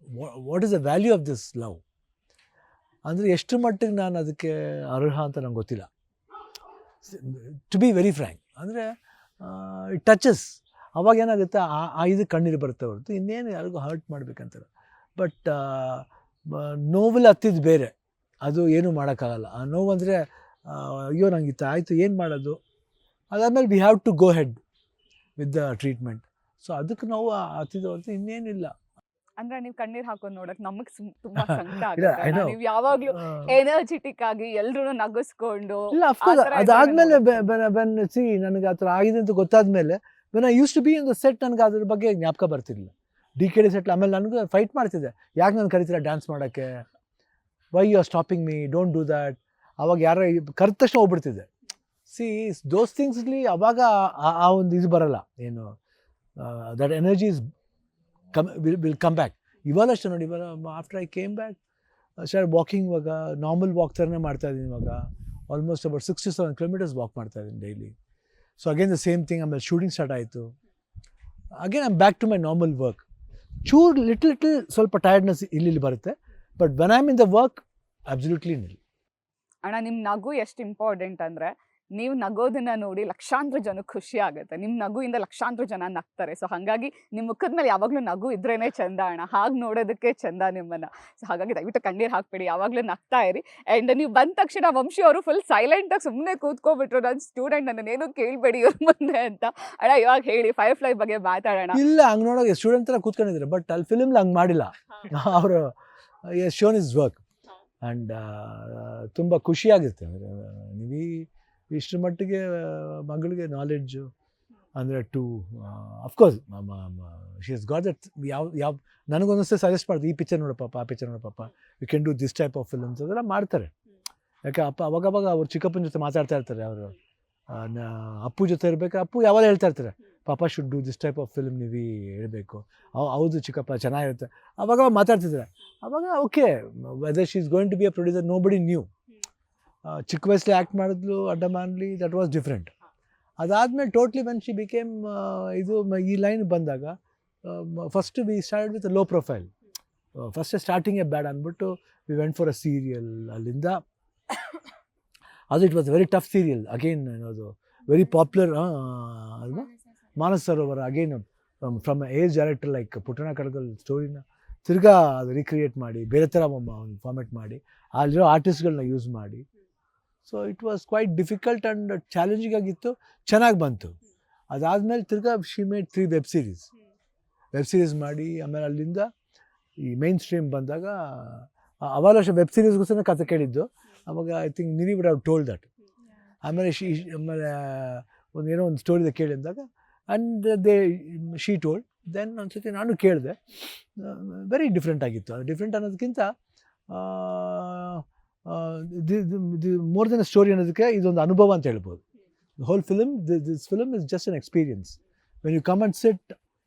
what is the value of this love, ಅಂದರೆ ಎಷ್ಟು ಮಟ್ಟಿಗೆ ನಾನು ಅದಕ್ಕೆ ಅರ್ಹ ಅಂತ ನಂಗೆ ಗೊತ್ತಿಲ್ಲ, ಟು ಬಿ ವೆರಿ ಫ್ರ್ಯಾಂಕ್. ಅಂದರೆ ಇಟ್ ಟಚಸ್. ಅವಾಗ ಏನಾಗುತ್ತೆ, ಇದು ಕಣ್ಣೀರು ಬರುತ್ತೆ ಹೊರತು ಇನ್ನೇನು ಯಾರಿಗೂ ಹರ್ಟ್ ಮಾಡಬೇಕಂತಾರೆ. ಬಟ್ ನೋವಲ್ಲಿ ಹತ್ತಿದ್ದು ಬೇರೆ, ಅದು ಏನೂ ಮಾಡೋಕ್ಕಾಗಲ್ಲ. ಆ ನೋವು ಅಂದರೆ ಅಯ್ಯೋ ನಂಗೆ ಆಯಿತು ಏನು ಮಾಡೋದು, ಅದಾದಮೇಲೆ we have to go ahead with the treatment. So ಅದಕ್ಕೆ ನೋವು ಹತ್ತಿದ್ದು ಹೊರತು ಇನ್ನೇನಿಲ್ಲ. ಅಂದ್ರೆ ನೀವು ಕಣ್ಣೀರ್ ಹಾಕೊಂಡು ನೋಡಕ್ ನಮಗ್ ತುಂಬಾ ಸಂಕಟ ಆಗುತ್ತೆ. ನೀವು ಯಾವಾಗ್ಲೂ ಎನರ್ಜೆಟಿಕ್ ಆಗಿ ಎಲ್ರು ನಗಿಸ್ಕೊಂಡು ಇಲ್ಲ, ಅಫ್ಕೋರ್ಸ್ ಅದಾದ್ಮೇಲೆ ನನಗೆ ಆ ಥರ ಆಗಿದೆ ಅಂತ ಗೊತ್ತಾದ್ಮೇಲೆ when I use to be in the set, ನನಗೆ ಅದ್ರ ಬಗ್ಗೆ ಜ್ಞಾಪಕ ಬರ್ತಿರಲಿಲ್ಲ. DKD ಸೆಟ್ ಆಮೇಲೆ ನನಗೂ ಫೈಟ್ ಮಾಡ್ತಿದ್ದೆ, ಯಾಕೆ ನಾನು ಕರಿತೀರ ಡ್ಯಾನ್ಸ್ ಮಾಡೋಕ್ಕೆ, why you are stopping me, don't do that. ಅವಾಗ ಯಾರೋ ಕರೆದ ತಕ್ಷಣ ಹೋಗ್ಬಿಡ್ತಿದ್ದೆ. ಸಿ ದೋಸ್ ಥಿಂಗ್ಸ್ಲಿ ಅವಾಗ ಆ ಒಂದು ಇದು ಬರಲ್ಲ, ಏನು that energy is will come back. ಇವಾಗ ಅಷ್ಟೇ ನೋಡಿ, ಇವಾಗ after I came back start walking. ಇವಾಗ ನಾರ್ಮಲ್ ವಾಕ್ ಥರನೇ ಮಾಡ್ತಾಯಿದ್ದೀನಿ. ಇವಾಗ almost about 6 to 7 kilometers walk ಮಾಡ್ತಾಯಿದ್ದೀನಿ daily. So again the same thing. ಆಮೇಲೆ ಶೂಟಿಂಗ್ ಸ್ಟಾರ್ಟ್ ಆಯಿತು, again I am back to my normal work. ಚೂರು ಲಿಟಲ್ ಸ್ವಲ್ಪ ಟಯರ್ಡ್ನೆಸ್ ಇಲ್ಲಿ ಬರುತ್ತೆ, but when I am in the work absolutely nil. ಅಣ್ಣ, ನಿಮ್ ನಗು ಎಷ್ಟು ಇಂಪಾರ್ಟೆಂಟ್ ಅಂದ್ರೆ, ನೀವು ನಗೋದನ್ನ ನೋಡಿ ಲಕ್ಷಾಂತರ ಜನಕ್ಕೆ ಖುಷಿ ಆಗುತ್ತೆ. ನಿಮ್ಮ ನಗುವಿಂದ ಲಕ್ಷಾಂತರ ಜನ ನಗ್ತಾರೆ. ಸೊ ಹಾಗಾಗಿ ನಿಮ್ಮ ಮುಖದ ಮೇಲೆ ಯಾವಾಗಲೂ ನಗು ಇದ್ರೇನೆ ಚಂದ ಅಣ್ಣ, ಹಾಗೆ ನೋಡೋದಕ್ಕೆ ಚಂದ ನಿಮ್ಮನ್ನ. ಸೊ ಹಾಗಾಗಿ ದಯವಿಟ್ಟು ಕಣ್ಣೀರು ಹಾಕ್ಬೇಡಿ, ಯಾವಾಗಲೂ ನಗ್ತಾ ಇರಿ. ಆ್ಯಂಡ್ ನೀವು ಬಂದ ತಕ್ಷಣ ವಂಶಿ ಅವರು ಫುಲ್ ಸೈಲೆಂಟಾಗಿ ಸುಮ್ಮನೆ ಕೂತ್ಕೊಬಿಟ್ರು, ನನ್ನ ಸ್ಟೂಡೆಂಟ್ ನನ್ನನ್ನೇನು ಕೇಳಬೇಡಿ ಇವ್ರ ಮುಂದೆ ಅಂತ. ಅಣ್ಣ ಇವಾಗ ಹೇಳಿ, ಫೈರ್ಫ್ಲೈ ಬಗ್ಗೆ ಮಾತಾಡೋಣ. ಇಲ್ಲ, ಹಂಗೆ ನೋಡೋಕೆ ಸ್ಟೂಡೆಂಟ್ ಥರ ಕೂತ್ಕೊಂಡಿದ್ದಾರೆ, ಬಟ್ ಅಲ್ಲಿ ಫಿಲ್ಮ್ಲಿ ಹಂಗೆ ಮಾಡಿಲ್ಲ ಅವರು. ಶೋನ್ ಇಸ್ ವರ್ಕ್ ಆ್ಯಂಡ್ ತುಂಬ ಖುಷಿಯಾಗುತ್ತೆ. ನೀವು ಇಷ್ಟರ ಮಟ್ಟಿಗೆ ಮಗಳಿಗೆ ನಾಲೆಡ್ಜು ಅಂದರೆ to of course she has got that. ಯಾವ ನನಗೊಂದೊಂದ್ಸರಿ ಸಜೆಸ್ಟ್ ಮಾಡ್ತೀವಿ, ಈ ಪಿಕ್ಚರ್ ನೋಡಪ್ಪ, ಆ ಪಿಕ್ಚರ್ ನೋಡಪ್ಪ, you can do this type of films ಅದೆಲ್ಲ ಮಾಡ್ತಾರೆ. ಯಾಕೆ ಅವಾಗವಾಗ ಅವ್ರು ಚಿಕ್ಕಪ್ಪನ ಜೊತೆ ಮಾತಾಡ್ತಾ ಇರ್ತಾರೆ. ಅವರು ಅಪ್ಪು ಜೊತೆ ಇರಬೇಕು, ಅಪ್ಪು ಯಾವಾಗ ಹೇಳ್ತಾ ಇರ್ತಾರೆ, ಪಾಪ should do this type of film, ನೀವು ಹೇಳಬೇಕು. ಹೌದು ಚಿಕ್ಕಪ್ಪ ಚೆನ್ನಾಗಿರುತ್ತೆ, ಅವಾಗ ಮಾತಾಡ್ತಿದ್ದಾರೆ. ಅವಾಗ okay, whether she is going to be a producer, nobody knew. ಚಿಕ್ಕ ವಯಸ್ಸಲ್ಲಿ ಆ್ಯಕ್ಟ್ ಮಾಡಿದ್ಲು ಅಡ್ಡಮಾನ್ಲಿ, ದಟ್ ವಾಸ್ ಡಿಫ್ರೆಂಟ್. ಅದಾದಮೇಲೆ ಟೋಟ್ಲಿ ವೆನ್ ಶಿ ಬಿಕೇಮ್ ಈ ಲೈನ್ ಬಂದಾಗ first we start with low profile. First ಸ್ಟಾರ್ಟಿಂಗೇ ಬೇಡ ಅಂದ್ಬಿಟ್ಟು we went for a serial. ಅಲ್ಲಿಂದ ಅದು it was very tough serial again ಅದು ವೆರಿ ಪಾಪ್ಯುಲರ್ ಅಲ್ವಾ Manas Sarovara again from age director like Puttanna Kanagal ಸ್ಟೋರಿನ ತಿರ್ಗಾ ಅದು ರೀಕ್ರಿಯೇಟ್ ಮಾಡಿ ಬೇರೆ ಥರ ಫಾರ್ಮೆಟ್ ಮಾಡಿ ಅಲ್ಲಿರೋ ಆರ್ಟಿಸ್ಟ್ಗಳನ್ನ ಯೂಸ್ ಮಾಡಿ. So it was quite difficult and challenging ಆಗಿತ್ತು, ಚೆನ್ನಾಗಿ ಬಂತು. ಅದಾದಮೇಲೆ ತಿರ್ಗಾ ಶಿ ಮೇಡ್ 3 ವೆಬ್ ಸೀರೀಸ್ ಮಾಡಿ ಆಮೇಲೆ ಅಲ್ಲಿಂದ ಈ ಮೇನ್ ಸ್ಟ್ರೀಮ್ ಬಂದಾಗ ಅವಾಗ ವರ್ಷ ವೆಬ್ ಸೀರೀಸ್ಗೋಸ್ಕರ ಕತೆ ಕೇಳಿದ್ದು. ಅವಾಗ I think Nivi would have told that. ಆಮೇಲೆ ಆಮೇಲೆ ಏನೋ ಒಂದು ಸ್ಟೋರಿದ ಕೇಳಿ ಅಂದಾಗ ಆ್ಯಂಡ್ ಶೀ ಟೋಲ್ಡ್. ದೆನ್ ಒಂದ್ಸತಿ ನಾನು ಕೇಳಿದೆ, ವೆರಿ ಡಿಫ್ರೆಂಟ್ ಆಗಿತ್ತು. ಅದು ಡಿಫ್ರೆಂಟ್ ಅನ್ನೋದಕ್ಕಿಂತ ಮೋರ್ ದೆನ್ ಅ ಸ್ಟೋರಿ ಅನ್ನೋದಕ್ಕೆ ಇದೊಂದು ಅನುಭವ ಅಂತ ಹೇಳ್ಬೋದು. The whole film, this film is just an experience. When you come and sit,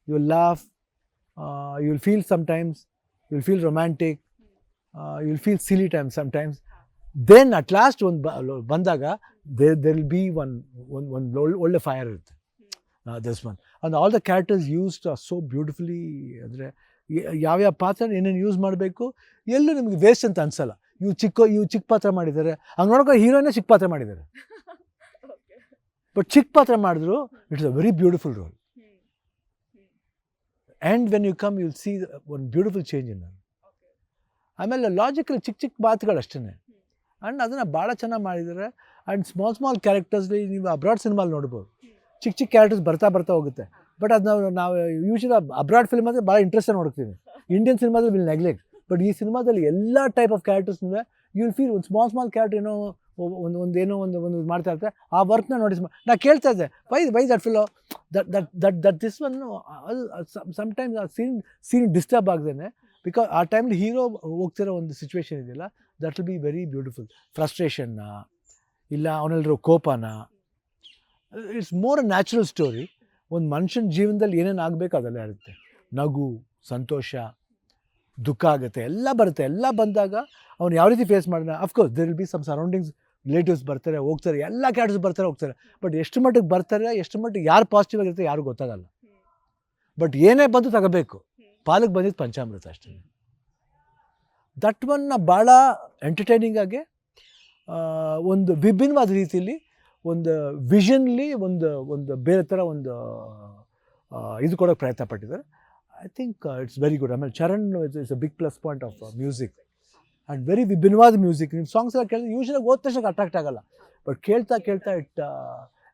you will laugh, you will feel sometimes, you will feel romantic, you will feel silly times sometimes. Then at last one bandaga, there will be one older fire. This one. And all the characters used are so beautifully. ಯಾವ್ಯಾವ ಪಾತ್ರ ಏನೇನು use ಮಾಡಬೇಕು ಎಲ್ಲೂ ನಿಮಗೆ waste ಅಂತ ಅನ್ಸಲ್ಲ. ಇವು ಚಿಕ್ಕ ಪಾತ್ರ ಮಾಡಿದ್ದಾರೆ, ಹಂಗೆ ನೋಡ್ಕೊ ಹೀರೋನೇ ಚಿಕ್ಕ ಪಾತ್ರ ಮಾಡಿದ್ದಾರೆ, ಬಟ್ ಚಿಕ್ಕ ಪಾತ್ರ ಮಾಡಿದ್ರು it's a very beautiful role. And when you come you will see one beautiful change in. ಆಮೇಲೆ ಲಾಜಿಕಲ್ ಚಿಕ್ಕ ಮಾತುಗಳು ಅಷ್ಟೇ, ಆ್ಯಂಡ್ ಅದನ್ನು ಭಾಳ ಚೆನ್ನಾಗಿ ಮಾಡಿದ್ದಾರೆ. ಆ್ಯಂಡ್ ಸ್ಮಾಲ್ ಕ್ಯಾರೆಕ್ಟರ್ಸ್ಲಿ ನೀವು ಅಬ್ರಾಡ್ ಸಿನಿಮಾಲಿ ನೋಡ್ಬೋದು, ಚಿಕ್ಕ ಕ್ಯಾರೆಕ್ಟರ್ಸ್ ಬರ್ತಾ ಹೋಗುತ್ತೆ. ಬಟ್ ಅದು ನಾವು ಯೂಶಲಿ ಅಬ್ರಾಡ್ ಫಿಲ್ಮ್ ಅಂದರೆ ಭಾಳ ಇಂಟ್ರೆಸ್ಟಾಗಿ ನೋಡ್ತೀವಿ. ಇಂಡಿಯನ್ ಸಿನಿಮಾದಲ್ಲಿ ವಿಲ್ ನೆಗ್ಲೆಕ್ಟ್. ಬಟ್ ಈ ಸಿನಿಮಾದಲ್ಲಿ ಎಲ್ಲ ಟೈಪ್ ಆಫ್ ಕ್ಯಾರೆಕ್ಟರ್ಸ್ನೂ ಯು ವಿಲ್ ಫೀಲ್ ಒಂದು ಸ್ಮಾಲ್ ಕ್ಯಾರೆಕ್ಟರ್ ಏನೋ ಒಂದು ಮಾಡ್ತಾ ಇರ್ತಾರೆ. ಆ ವರ್ಕ್ನ ನೋಟಿಸ್ ನಾ ಕೇಳ್ತಾ ಇದ್ದೆ, why that fellow that this one. ಅದು ಸಮ್ಟೈಮ್ಸ್ ಆ ಸೀನ್ ಡಿಸ್ಟರ್ಬ್ ಆಗ್ದೇನೆ, ಬಿಕಾಸ್ ಆ ಟೈಮಲ್ಲಿ ಹೀರೋ ಹೋಗ್ತಿರೋ ಒಂದು ಸಿಚುವೇಶನ್ ಇದೆಯಲ್ಲ, that will be very beautiful. ಫ್ರಸ್ಟ್ರೇಷನ್ನ ಇಲ್ಲ ಅವನಲ್ಲಿರೋ ಕೋಪನ, it's more a natural story. ಒಂದು ಮನುಷ್ಯನ ಜೀವನದಲ್ಲಿ ಏನೇನು ಆಗಬೇಕು ಅದೆಲ್ಲ ಇರುತ್ತೆ. ನಗು, ಸಂತೋಷ, ದುಃಖ ಆಗುತ್ತೆ, ಎಲ್ಲ ಬರುತ್ತೆ. ಎಲ್ಲ ಬಂದಾಗ ಅವ್ನು ಯಾವ ರೀತಿ ಫೇಸ್ ಮಾಡಿದ. Of course there will be some surroundings, relatives ಬರ್ತಾರೆ ಹೋಗ್ತಾರೆ, ಎಲ್ಲ ಕ್ಯಾರೆಕ್ಟರ್ಸ್ ಬರ್ತಾರೆ ಹೋಗ್ತಾರೆ. ಬಟ್ ಎಷ್ಟು ಮಟ್ಟಿಗೆ ಬರ್ತಾರೆ, ಎಷ್ಟು ಮಟ್ಟಿಗೆ ಯಾರು ಪಾಸಿಟಿವ್ ಆಗಿರುತ್ತೆ ಯಾರು ಗೊತ್ತಾಗಲ್ಲ. ಬಟ್ ಏನೇ ಬಂದು ತಗೋಬೇಕು, ಪಾಲಕ್ಕೆ ಬಂದಿದ್ದು ಪಂಚಾಮೃತ ಅಷ್ಟೇ. ದಟ್ ಒನ್ನ ಭಾಳ ಎಂಟರ್ಟೈನಿಂಗ್ ಆಗಿ ಒಂದು ವಿಭಿನ್ನವಾದ ರೀತಿಯಲ್ಲಿ ಒಂದು ವಿಷನ್ಲಿ ಒಂದು ಬೇರೆ ಥರ ಒಂದು ಇದು ಕೊಡೋಕ್ಕೆ ಪ್ರಯತ್ನ ಪಟ್ಟಿದ್ದಾರೆ. I think it's very good. ಆಮೇಲೆ Charan it's a big plus point of music and very ವಿಭಿನ್ನವಾದ ಮ್ಯೂಸಿಕ್. ನಿಮ್ಮ ಸಾಂಗ್ಸ್ ಎಲ್ಲ ಕೇಳಿದ್ರೆ ಯೂಶಲಾಗಿ ಓದ್ ತಕ್ಷಣ ಅಟ್ರಾಕ್ಟ್ ಆಗಲ್ಲ, ಬಟ್ ಕೇಳ್ತಾ ಇಟ್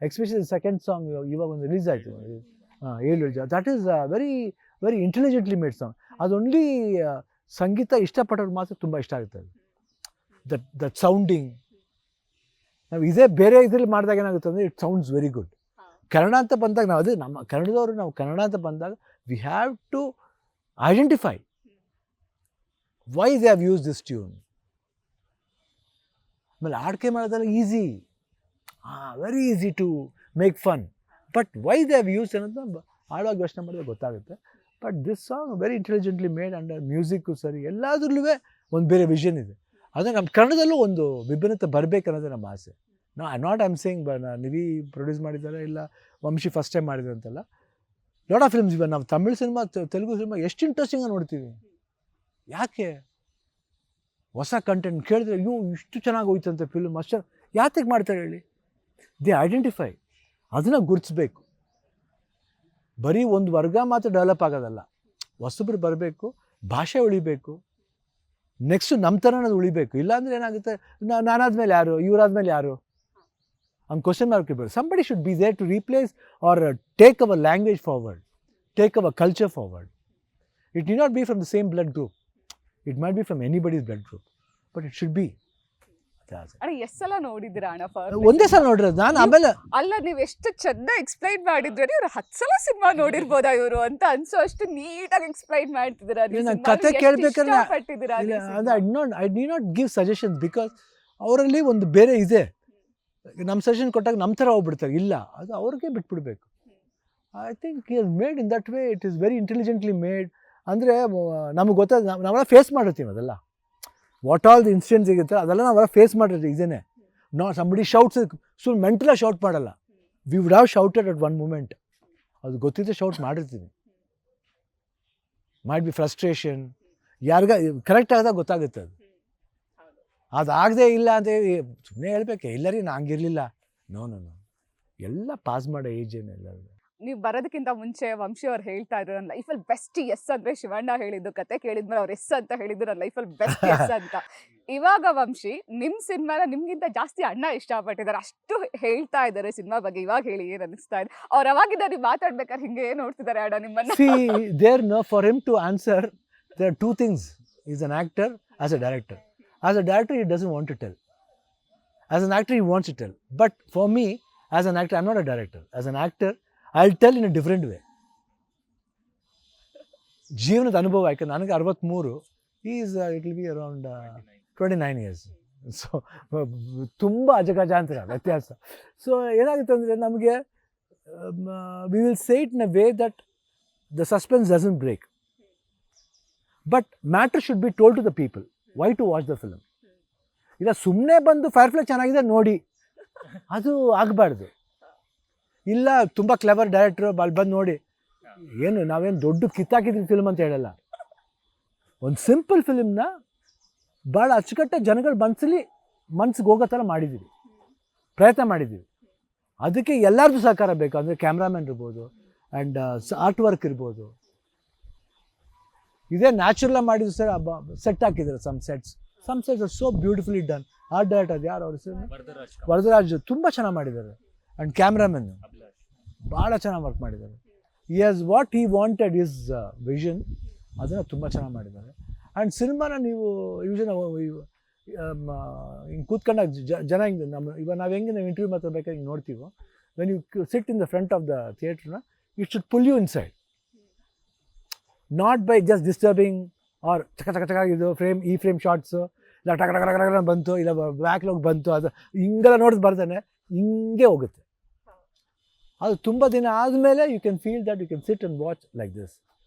ಎಸ್ಪೆಷಲಿ ಸೆಕೆಂಡ್ ಸಾಂಗ್ ಇವಾಗ ಒಂದು ರಿಲೀಸ್ ಆಯಿತು, ಏಳು that is very intelligently made song. ಅದು ಓನ್ಲಿ ಸಂಗೀತ ಇಷ್ಟಪಟ್ಟವ್ರಿಗೆ ಮಾತ್ರ ತುಂಬ ಇಷ್ಟ ಆಗುತ್ತೆ. ದಟ್ ಸೌಂಡಿಂಗ್ ನಾವು ಇದೇ ಬೇರೆ ಇದರಲ್ಲಿ ಮಾಡಿದಾಗ ಏನಾಗುತ್ತೆ ಅಂದರೆ it sounds very good. Kannada ಅಂತ ಬಂದಾಗ ನಾವು ಅದೇ ನಮ್ಮ ಕನ್ನಡದವರು, ನಾವು ಕನ್ನಡ ಅಂತ ಬಂದಾಗ we have to identify why they have use this tune. ಆಮೇಲೆ ಆಡ್ಕೆ ಮಾಡೋದೆಲ್ಲ easy, very easy to make fun. But why they have use ಅನ್ನೋದು ಆಳವಾಗಿ ಯೋಚನೆ ಮಾಡಿದ್ರೆ ಗೊತ್ತಾಗುತ್ತೆ. But this song very intelligently made and music ಸರಿ, ಎಲ್ಲದರಲ್ಲೂ ಒಂದು ಬೇರೆ ವಿಷನ್ ಇದೆ. ಅದೇ ನಮ್ಮ ಕನ್ನಡದಲ್ಲೂ ಒಂದು ವಿಭಿನ್ನತೆ ಬರಬೇಕು ಅನ್ನೋದೇ ನಮ್ಮ ಆಸೆ. Not I am saying Nivi produce ಮಾಡಿದ್ದಾರೆ, ಇಲ್ಲ ವಂಶಿ ಫಸ್ಟ್ ಟೈಮ್ ಮಾಡಿದ್ರು ಅಂತಲ್ಲ. ಲಾಟ್ ಆಫ್ ಫಿಲ್ಮ್ಸ್ ಇವೆ. ನಾವು ತಮಿಳ್ ಸಿನಿಮಾ, ತೆಲುಗು ಸಿನಿಮಾ ಎಷ್ಟು ಇಂಟ್ರೆಸ್ಟಿಂಗಾಗಿ ನೋಡ್ತೀವಿ. ಯಾಕೆ ಹೊಸ ಕಂಟೆಂಟ್ ಕೇಳಿದ್ರೆ ಅಯ್ಯೋ ಇಷ್ಟು ಚೆನ್ನಾಗಿ ಹೋಯ್ತಂತೆ ಫಿಲ್ಮ್, ಅಷ್ಟು ಯಾತಕ್ಕೆ ಮಾಡ್ತಾರೆ ಹೇಳಿ. ದೇ ಐಡೆಂಟಿಫೈ, ಅದನ್ನು ಗುರುತಿಸ್ಬೇಕು. ಬರೀ ಒಂದು ವರ್ಗ ಮಾತ್ರ ಡೆವಲಪ್ ಆಗೋದಲ್ಲ, ಹೊಸಬ್ರು ಬರಬೇಕು, ಭಾಷೆ ಉಳಿಬೇಕು, ನೆಕ್ಸ್ಟು ನಮ್ಮ ಥರನದು ಉಳಿಬೇಕು. ಇಲ್ಲಾಂದರೆ ಏನಾಗುತ್ತೆ, ನಾನಾದ್ಮೇಲೆ ಯಾರು, ಇವರಾದ್ಮೇಲೆ ಯಾರು ಹಂಗೆ ಕ್ವಶನ್ ಮಾರ್ಕ್ ಇರ್ಬೇಕು. Somebody should be there to replace or take our language forward, take our culture forward. It need not be from the same blood group, it might be from anybody's blood group, but it should be. ಅಣ್ಣ ಎಷ್ಟು ಸಲ ನೋಡಿದ್ದೀರಾ ಅಣ್ಣ? ಒಂದೇ ಸಲ ನೋಡಿರೋದು ನಾನು. ಆಮೇಲೆ ಅಲ್ಲ, ನೀವು ಎಷ್ಟು ಚೆಂದ ಎಕ್ಸ್ಪ್ಲೈನ್ ಮಾಡಿದ್ರೆ ಇವ್ರು 10 ಸಲ ಸಿನಿಮಾ ನೋಡಿರ್ಬೋದಾ ಇವರು ಅಂತ ಅನ್ಸೋ ಅಷ್ಟು ನೀಟಾಗಿ ಎಕ್ಸ್ಪ್ಲೈನ್ ಮಾಡ್ತಿದ್ದೀರಾ. ಕತೆ ಕೇಳಬೇಕಾದ್ರೆ I need not give suggestions, because ಅವರಲ್ಲಿ ಒಂದು ಬೇರೆ ಇದೆ. ನಮ್ಮ ಸಜೆಷನ್ ಕೊಟ್ಟಾಗ ನಮ್ಮ ಥರ ಹೋಗ್ಬಿಡ್ತಾರೆ. ಇಲ್ಲ, ಅದು ಅವ್ರಿಗೆ ಬಿಟ್ಬಿಡ್ಬೇಕು. I think is made in that way. It is very intelligently made. ಅಂದರೆ ನಮಗೆ ಗೊತ್ತಾದ, ನಾವೆಲ್ಲ ಫೇಸ್ ಮಾಡಿರ್ತೀವಿ ಅದೆಲ್ಲ. ವಾಟ್ ಆಲ್ ದಿ ಇನ್ಸಿಡೆಂಟ್ಸ್ ಇರುತ್ತೆ ಅದೆಲ್ಲ ನಾವೆಲ್ಲ ಫೇಸ್ ಮಾಡಿರ್ತೀವಿ. ಇದೇನೆ ಸಂಬಡಿ ಶೌಟ್ಸ್, ಸುಮ್ಮನೆ ಮೆಂಟಲಾಗಿ ಶೌಟ್ ಮಾಡಲ್ಲ. We would have shouted at one moment. ಅದು ಗೊತ್ತಿದ್ದರೆ ಶೌಟ್ ಮಾಡಿರ್ತೀವಿ. ಮೈಟ್ ಬಿ ಫ್ರಸ್ಟ್ರೇಷನ್, ಯಾರಿಗ ಕರೆಕ್ಟ್ ಆದಾಗ ಗೊತ್ತಾಗುತ್ತೆ ಅದು. ಅದಾಗದೇ ಇಲ್ಲ ಅಂತ ಸುಮ್ಮನೆ ಹೇಳ್ಬೇಕೆ, ಇಲ್ಲರಿ ನಾ ಹಂಗಿರಲಿಲ್ಲ. ನೋ ನೋ ನೋ, ಎಲ್ಲ ಪಾಸ್ ಮಾಡೋ ಏಜ್ ಏನಿಲ್ಲ. ನೀವು ಬರೋದಕ್ಕಿಂತ ಮುಂಚೆ ವಂಶಿ ಅವ್ರು ಹೇಳ್ತಾ ಇದ್ರು ನನ್ನ ಲೈಫಲ್ಲಿ ಬೆಸ್ಟ್ ಎಸ್ ಅಂದ್ರೆ ಶಿವಣ್ಣ ಹೇಳಿದ್ದು, ಕತೆ ಕೇಳಿದ್ಮೇಲೆ ಅವ್ರು ಎಸ್ ಅಂತ ಹೇಳಿದ್ರು ನನ್ನ ಲೈಫಲ್ಲಿ ಬೆಸ್ಟ್ ಎಸ್ ಅಂತ. ಇವಾಗ ವಂಶಿ ನಿಮ್ಮ ಸಿನಿಮಾನ ನಿಮ್ಗಿಂತ ಜಾಸ್ತಿ ಅಣ್ಣ ಇಷ್ಟಪಟ್ಟಿದ್ದಾರೆ, ಅಷ್ಟು ಹೇಳ್ತಾ ಇದ್ದಾರೆ ಸಿನಿಮಾ ಬಗ್ಗೆ. ಇವಾಗ ಹೇಳಿ ಏನು ಅನಿಸ್ತಾ ಇದೆ? ಅವ್ರು ಅವಾಗಿದ್ದ ನೀವು ಮಾತಾಡ್ಬೇಕಾದ್ರೆ ಹಿಂಗೆ ನೋಡ್ತಿದ್ದಾರೆ ಅಣ್ಣ ನಿಮ್ಮನ್ನ. See, there no for him to answer, there are two things. He's an actor as a director. As a director, he doesn't want to tell. As an actor, he wants to tell. But for me, as an actor, I'm not a director. As an actor, I'll tell in a different way. ಜೀವನದ ಅನುಭವ, ಯಾಕೆ ನನಗೆ 63, is it will be around 29 years. So ತುಂಬ ಅಜಗಜಾಂತರ ವ್ಯತ್ಯಾಸ. So ಏನಾಗುತ್ತೆ ಅಂದರೆ ನಮಗೆ we will say it in a way that the suspense doesn't break, but matter should be told to the people why to watch the film. ಈಗ ಸುಮ್ಮನೆ ಬಂದು ಫೈರ್ಫ್ಲೈ ಚೆನ್ನಾಗಿದೆ ನೋಡಿ, ಅದು ಆಗಬಾರ್ದು. ಇಲ್ಲ ತುಂಬ ಕ್ಲೆವರ್ ಡೈರೆಕ್ಟ್ರು ಅಲ್ಲಿ ಬಂದು ನೋಡಿ, ಏನು ನಾವೇನು ದೊಡ್ಡ ಕಿತ್ತಾಕಿದ್ವಿ ಫಿಲ್ಮ್ ಅಂತ ಹೇಳಲ್ಲ. ಒಂದು ಸಿಂಪಲ್ ಫಿಲ್ಮ್ನ ಭಾಳ ಅಚ್ಚುಕಟ್ಟಾಗಿ ಜನಗಳ ಮನ್ಸಿಗೆ ಹೋಗೋ ಥರ ಮಾಡಿದ್ದೀವಿ, ಪ್ರಯತ್ನ ಮಾಡಿದ್ದೀವಿ. ಅದಕ್ಕೆ ಎಲ್ಲರದ್ದು ಸಹಕಾರ ಬೇಕು. ಅಂದರೆ ಕ್ಯಾಮ್ರಾಮನ್ ಇರ್ಬೋದು, ಆ್ಯಂಡ್ ಆರ್ಟ್ ವರ್ಕ್ ಇರ್ಬೋದು. ಇದೇ ನ್ಯಾಚುರಲಾಗಿ ಮಾಡಿದ್ದು ಸರ್, ಸೆಟ್ ಹಾಕಿದ್ದಾರೆ. Some sets are so beautifully done. Art director ಅದು ಯಾರು ಅವ್ರ ಹೆಸರು? ವರದರಾಜ್. ತುಂಬ ಚೆನ್ನಾಗಿ ಮಾಡಿದ್ದಾರೆ. ಆ್ಯಂಡ್ ಕ್ಯಾಮ್ರಾಮನ್ ಭಾಳ ಚೆನ್ನಾಗಿ ವರ್ಕ್ ಮಾಡಿದ್ದಾರೆ. He has what he wanted, is vision, ಅದನ್ನು ತುಂಬ ಚೆನ್ನಾಗಿ ಮಾಡಿದ್ದಾರೆ. ಆ್ಯಂಡ್ ಸಿನಿಮಾನ ನೀವು ಹಿಂಗೆ ಕೂತ್ಕೊಂಡಾಗ ಜನ ಹಿಂಗೆ ಇವಾಗ ನಾವು ಹೆಂಗೆ ನಾವು ಇಂಟರ್ವ್ಯೂ ಮಾತಾಡ್ಬೇಕಾದ್ರೆ ಹಿಂಗೆ ನೋಡ್ತೀವೋ, when you sit in the front of the ಥಿಯೇಟ್ರ್ನ, it should pull you inside, not by just disturbing or ಚಕ ಇದು ಈ ಫ್ರೇಮ್ ಶಾರ್ಟ್ಸು ಇಲ್ಲ ಟಕ ಬಂತು, ಇಲ್ಲ ಬ್ಯಾಕ್ಲಾಗ್ ಬಂತು, ಅದು ಹಿಂಗೆಲ್ಲ ನೋಡಿದ್ ಬರ್ತಾನೆ ಹಿಂಗೆ ಹೋಗುತ್ತೆ. ಅದು ತುಂಬ ದಿನ ಆದಮೇಲೆ you can feel that you can sit and watch like this.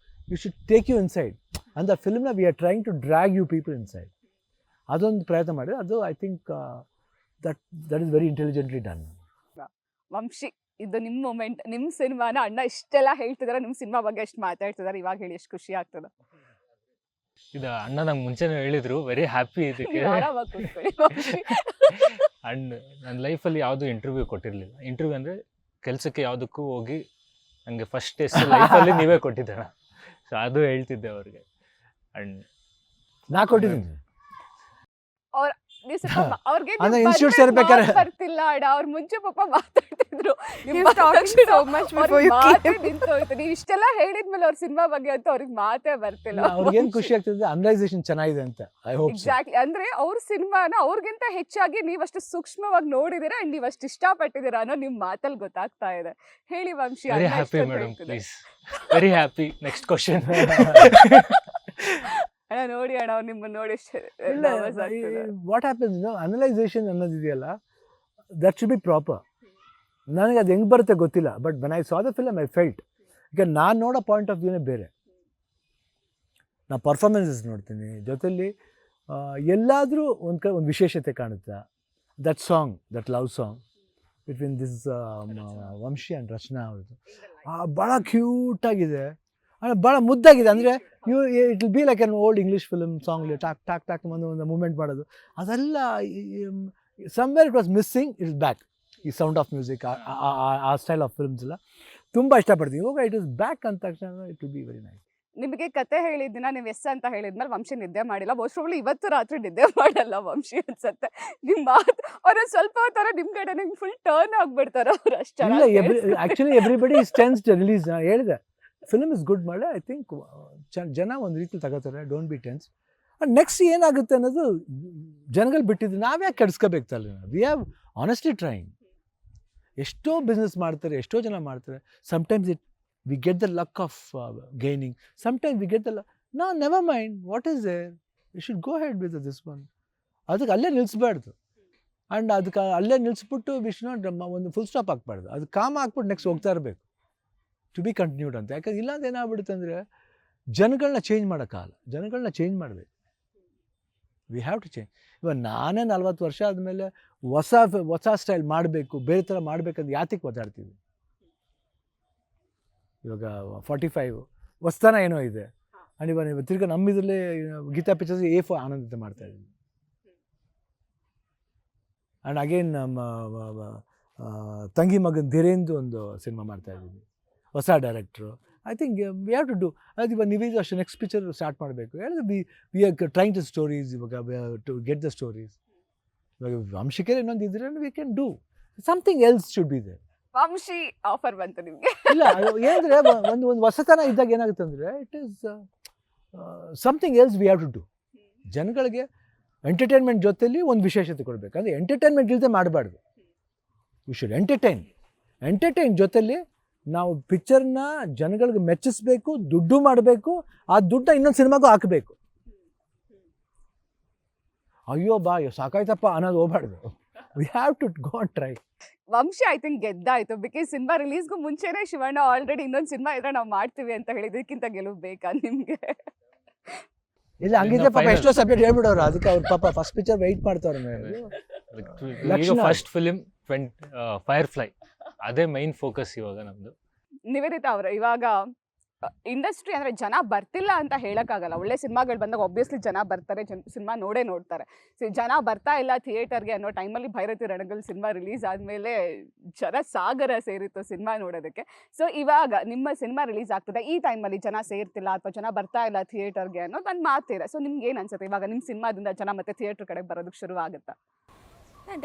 You should take you inside. And the ಫಿಲ್ಮ್ನ we are trying to drag you people inside. ಅದೊಂದು ಪ್ರಯತ್ನ ಮಾಡಿದ್ರೆ ಅದು I think that is very intelligently done. Vamshi, ಇದು ನಿಮ್ಮ moment, ನಿಮ್ಮ ಸಿನಿಮಾನ ಅಣ್ಣ ಇಷ್ಟೆಲ್ಲ ಹೇಳ್ತಿದ್ದಾರೆ, ನಿಮ್ಮ ಸಿನಿಮಾ ಬಗ್ಗೆ ಎಷ್ಟು ಮಾತಾಡ್ತಿದ್ದಾರೆ, ಇವಾಗ ಹೇಳಿ ಎಷ್ಟು ಖುಷಿ ಆಗ್ತದೆ? ಇದು ಅಣ್ಣ ನಂಗೆ ಮುಂಚೆನೇ ಹೇಳಿದ್ರು, ವೆರಿ ಹ್ಯಾಪಿ ಇದಕ್ಕೆ. ಆರಾಮಾಗಿ ಕೂತ್ಕೊಳ್ಳಿ ವಂಶಿ. ಆ್ಯಂಡ್ ನನ್ನ ಲೈಫಲ್ಲಿ ಯಾವುದೂ ಇಂಟರ್ವ್ಯೂ ಕೊಟ್ಟಿರಲಿಲ್ಲ. ಇಂಟರ್ವ್ಯೂ ಅಂದರೆ ಕೆಲಸಕ್ಕೆ ಯಾವುದಕ್ಕೂ ಹೋಗಿ ನನಗೆ ಫಸ್ಟ್ ಟೆಸ್ಟ್ ಲೈಫಲ್ಲಿ ನೀವೇ ಕೊಟ್ಟಿದ್ದಣ್ಣ. ಸೊ ಅದು ಹೇಳ್ತಿದ್ದೆ ಅವ್ರಿಗೆ. ಆ್ಯಂಡ್ ನಾ ಕೊಟ್ಟಿದ್ದೀನಿ. ಅವ್ರಿಗೆ ಅಂದ್ರೆ institute ಸೇರ್ಬೇಕಾದ್ರೆ ಬರ್ತಿಲ್ಲ ಅಡ, ಅವ್ರ ಮುಂಚೆ ಪಾಪ ಮಾತಾಡ್ತಿದ್ರು, ನೀವು ಇಷ್ಟೆಲ್ಲ ಹೇಳಿದ್ಮೇಲೆ ಅವ್ರ ಸಿನಿಮಾ ಬಗ್ಗೆ ಅಂತ ಅವ್ರಿಗೆ ಮಾತೇ ಬರ್ತಿಲ್ಲ. ಅವ್ರಿಗೇನು ಖುಷಿ ಆಗ್ತದೆ, ಅನಲೈಸೇಷನ್ ಚೆನ್ನಾಗಿದೆ ಅಂತ. I hope exactly. ಅಂದ್ರೆ ಅವ್ರ ಸಿನಿಮಾನ ಅವ್ರಿಗಿಂತ ಹೆಚ್ಚಾಗಿ ನೀವಷ್ಟು ಸೂಕ್ಷ್ಮವಾಗಿ ನೋಡಿದಿರಾ ಅಂಡ್ ನೀವಷ್ಟು ಇಷ್ಟಪಟ್ಟಿದ್ದೀರಾ ಅನ್ನೋ ನಿಮ್ ಮಾತಲ್ಲಿ ಗೊತ್ತಾಗ್ತಾ ಇದೆ. ಹೇಳಿ Vamshi. Very happy madam, please. Very happy. Next question. ಅಣ್ಣ ನೋಡಿ ಅಣ್ಣ, ಅವ್ರು ನಿಮ್ಮನ್ನು ನೋಡಿ ವಾಟ್ ಹ್ಯಾಪನ್ಸ್, ಅನಲೈಸೇಷನ್ ಅನ್ನೋದಿದೆಯಲ್ಲ, ದಟ್ ಶುಡ್ ಬಿ ಪ್ರಾಪರ್. ನನಗೆ ಅದು ಹೆಂಗೆ ಬರುತ್ತೆ ಗೊತ್ತಿಲ್ಲ, but when I saw the film I felt. ಈಗ ನಾನು ನೋಡೋ ಪಾಯಿಂಟ್ ಆಫ್ ವ್ಯೂನೇ ಬೇರೆ. ನಾ ಪರ್ಫಾರ್ಮೆನ್ಸಸ್ ನೋಡ್ತೀನಿ, ಜೊತೆಲಿ ಎಲ್ಲಾದರೂ ಒಂದು ವಿಶೇಷತೆ ಕಾಣುತ್ತಾ. That song, that love song between this Vamshi and Rachana ಅವ್ರದ್ದು ಭಾಳ ಕ್ಯೂಟಾಗಿದೆ, ಭಾಳ ಮುದ್ದಾಗಿದೆ. ಅಂದರೆ it will be like an old English film song, talk talk talk ಒಂದು ಮೂಮೆಂಟ್ ಮಾಡೋದು, ಅದೆಲ್ಲ somewhere it was missing. It is back. ಈ ಸೌಂಡ್ ಆಫ್ ಮ್ಯೂಸಿಕ್, ಆ ಸ್ಟೈಲ್ ಆಫ್ ಫಿಲ್ಮ್ಸ್ ಎಲ್ಲ ತುಂಬ ಇಷ್ಟಪಡ್ತೀನಿ. ಇವಾಗ ಇಟ್ ಇಸ್ ಬ್ಯಾಕ್ ಅಂದ ತಕ್ಷಣ it will be very nice. ನಿಮಗೆ ಕತೆ ಹೇಳಿದ್ದಿನ ನೀವು ಎಸ್ ಅಂತ ಹೇಳಿದ್ಮೇಲೆ ವಂಶಿ ನಿದ್ದೆ ಮಾಡಿಲ್ಲ. ಬಹುಶಃ ಇವತ್ತು ರಾತ್ರಿ ನಿದ್ದೆ ಮಾಡಲ್ಲ ವಂಶಿ ಅನ್ಸತ್ತೆ. ನಿಮ್ಮ ಮಾತು ಅವ್ರ ಸ್ವಲ್ಪ ಹೊತ್ತರ ನಿಮ್ಮ ಕಡೆ ನಿಮ್ಗೆ ಫುಲ್ ಟರ್ನ್ ಆಗ್ಬಿಡ್ತಾರೆ ಅವ್ರು ಅಷ್ಟೇ. Actually everybody is tense to release. ಹೇಳಿದೆ ಫಿಲ್ಮ್ ಇಸ್ ಗುಡ್ ಮಾಡಿ, ಐ ಥಿಂಕ್ ಜನ ಒಂದು ರೀತಿ ತಗೋತಾರೆ. Don't be tense. And next ಏನಾಗುತ್ತೆ ಅನ್ನೋದು ಜನಗಳು ಬಿಟ್ಟಿದ್ದು, ನಾವ್ಯಾಕೆ ಕೆಡಿಸ್ಕೋಬೇಕು ತಲೆ. We have honestly trying. ಎಷ್ಟೋ ಬಿಸ್ನೆಸ್ ಮಾಡ್ತಾರೆ, ಎಷ್ಟೋ ಜನ ಮಾಡ್ತಾರೆ. Sometimes we get the luck of gaining, sometimes we get the luck. Never mind what is there, you should go ahead with this one. ಅದಕ್ಕೆ ಅಲ್ಲೇ ನಿಲ್ಲಿಸ್ಬಾರ್ದು. ಆ್ಯಂಡ್ ಅದಕ್ಕೆ ಅಲ್ಲೇ ನಿಲ್ಲಿಸ್ಬಿಟ್ಟು ವಿ ಶುಡ್ ನಾಟ್ ಒಂದು ಫುಲ್ ಸ್ಟಾಪ್ ಹಾಕ್ಬಾರ್ದು. ಅದು ಕಾಮ ಹಾಕ್ಬಿಟ್ಟು ನೆಕ್ಸ್ಟ್ ಹೋಗ್ತಾ ಇರಬೇಕು, ಟು ಬಿ ಕಂಟಿನ್ಯೂಡ್ ಅಂತ. ಯಾಕಂದ್ರೆ ಇಲ್ಲಾಂದ್ರೆ ಏನಾಗ್ಬಿಡುತ್ತೆ ಅಂದರೆ ಜನಗಳನ್ನ ಚೇಂಜ್ ಮಾಡೋಕ್ಕಾಗಲ್ಲ. ಜನಗಳನ್ನ ಚೇಂಜ್ ಮಾಡಬೇಕು. We have to change. ಇವಾಗ ನಾನೇ 40 ವರ್ಷ ಆದಮೇಲೆ ಹೊಸ ಸ್ಟೈಲ್ ಮಾಡಬೇಕು, ಬೇರೆ ಥರ ಮಾಡಬೇಕಂತ ಯಾತಕ್ಕೆ ಒತ್ತಾಡ್ತೀವಿ. ಇವಾಗ 45 ಹೊಸ್ತಾನ ಏನೋ ಇದೆ. ಆ್ಯಂಡ್ ಇವಾಗ ತಿರ್ಗಿ ನಮ್ಮಿದ್ರಲ್ಲೇ ಗೀತಾ ಪಿಕ್ಚರ್ಸ್ A4 ಆನಂದಿತ ಮಾಡ್ತಾಯಿದ್ದೀವಿ. ಆ್ಯಂಡ್ ಅಗೇನ್ ನಮ್ಮ ತಂಗಿ ಮಗನ ಧೀರೇಂದು ಒಂದು ಸಿನಿಮಾ ಮಾಡ್ತಾ ಇದ್ದೀವಿ, ಹೊಸ director. I think we have to do ಅದು. ಇವಾಗ ನೀವೀಗ ಅಷ್ಟೇ ನೆಕ್ಸ್ಟ್ ಪಿಕ್ಚರ್ ಸ್ಟಾರ್ಟ್ ಮಾಡಬೇಕು ಹೇಳಿದ್ರೆ we are trying to stories, ಇವಾಗ ಟು ಗೆಟ್ ದ ಸ್ಟೋರೀಸ್. ಇವಾಗ ವಂಶಿಕೆರೆ ಇನ್ನೊಂದು ಇದ್ರೆ we can do something else should be there. Vamshi offer ಬಂತು ನಿಮ್ಗೆ. ಇಲ್ಲ ಏನಂದರೆ ಒಂದು ಹೊಸತನ ಇದ್ದಾಗ ಏನಾಗುತ್ತೆ ಅಂದರೆ it is something else we have to do. ಜನಗಳಿಗೆ ಎಂಟರ್ಟೈನ್ಮೆಂಟ್ ಜೊತೆಲಿ ಒಂದು ವಿಶೇಷತೆ ಕೊಡಬೇಕು. ಅಂದರೆ ಎಂಟರ್ಟೈನ್ಮೆಂಟ್ ಇಲ್ಲದೆ ಮಾಡಬಾರ್ದು. ವಿ ಶುಡ್ ಎಂಟರ್ಟೈನ್ ಜೊತೆಲಿ ನಾವು ಪಿಕ್ಚರ್ನ ಜನಗಳಿಗೆ ಮೆಚ್ಚಿಸ್ಬೇಕು, ದುಡ್ಡು ಮಾಡಬೇಕು, ಆ ದುಡ್ಡನ್ನ ಇನ್ನೊಂದು ಸಿನಿಮಾಗೂ ಹಾಕಬೇಕು. ಅಯ್ಯೋ ಬಾ ಸಾಕಾಯ್ತಪ್ಪ ಅನ್ನೋದು ಹೋಗ್ಬಾರ್ದು. We have to go and try. Vamshi I think ಗೆದ್ದಾಯ್ತು. ಬಿಕಾಸ್ ಸಿನಿಮಾ ರಿಲೀಸ್ಗೂ ಮುಂಚೆನೇ ಶಿವಣ್ಣ ಆಲ್ರೆಡಿ ಇನ್ನೊಂದು ಸಿನಿಮಾ ಇದ್ರೆ ನಾವು ಮಾಡ್ತೀವಿ ಅಂತ ಹೇಳಿದಕ್ಕಿಂತ ಗೆಲುವು ಬೇಕಾ ನಿಮ್ಗೆ? ಇಲ್ಲ ಹಂಗಿದ್ರೆ ಪಾಪ ಎಷ್ಟೋ ಸಬ್ಜೆಕ್ಟ್ ಹೇಳ್ಬಿಡೋರು, ಅದಕ್ಕೆ ಅವ್ರ ಪಾಪ ಫಸ್ಟ್ ಪಿಕ್ಚರ್ ವೆಯ್ಟ್ ಮಾಡ್ತಾವ್ರೆ. ಈಗ ಫಸ್ಟ್ ಫಿಲಿಮ್ ಫೈರ್ಫ್ಲೈ, ಅದೇ ಮೈನ್ ಫೋಕಸ್ ಇವಾಗ ನಮ್ದು. ನಿವೇದಿತಾ ಅವರ ಇವಾಗ ಇಂಡಸ್ಟ್ರಿ ಅಂದ್ರೆ ಜನ ಬರ್ತಿಲ್ಲ ಅಂತ ಹೇಳಕ್ಕಾಗಲ್ಲ. ಒಳ್ಳೆ ಸಿನಿಮಾಗಳು ಬಂದಾಗ ಒಬ್ವಿಯಸ್ಲಿ ಜನ ಬರ್ತಾರೆ, ಸಿನಿಮಾ ನೋಡೇ ನೋಡ್ತಾರೆ. ಸೊ ಜನ ಬರ್ತಾ ಇಲ್ಲ ಥಿಯೇಟರ್ಗೆ ಅನ್ನೋ ಟೈಮಲ್ಲಿ ಭೈರತಿ ರಣಗಲ್ ಸಿನಿಮಾ ರಿಲೀಸ್ ಆದಮೇಲೆ ಜನ ಸಾಗರ ಸೇರಿತ್ತು ಸಿನಿಮಾ ನೋಡೋದಕ್ಕೆ. ಸೊ ಇವಾಗ ನಿಮ್ಮ ಸಿನಿಮಾ ರಿಲೀಸ್ ಆಗ್ತದೆ, ಈ ಟೈಮಲ್ಲಿ ಜನ ಸೇರ್ತಿಲ್ಲ ಅಥವಾ ಜನ ಬರ್ತಾ ಇಲ್ಲ ಥಿಯೇಟರ್ಗೆ ಅನ್ನೋದು ಒಂದು ಮಾತಿದೆ. ಸೊ ನಿಮ್ಗೆ ಏನು ಅನ್ಸುತ್ತೆ ಇವಾಗ ನಿಮ್ಮ ಸಿನಿಮಾದಿಂದ ಜನ ಮತ್ತೆ ಥಿಯೇಟರ್ ಕಡೆಗೆ ಬರೋದಕ್ಕೆ ಶುರು ಆಗುತ್ತಾ?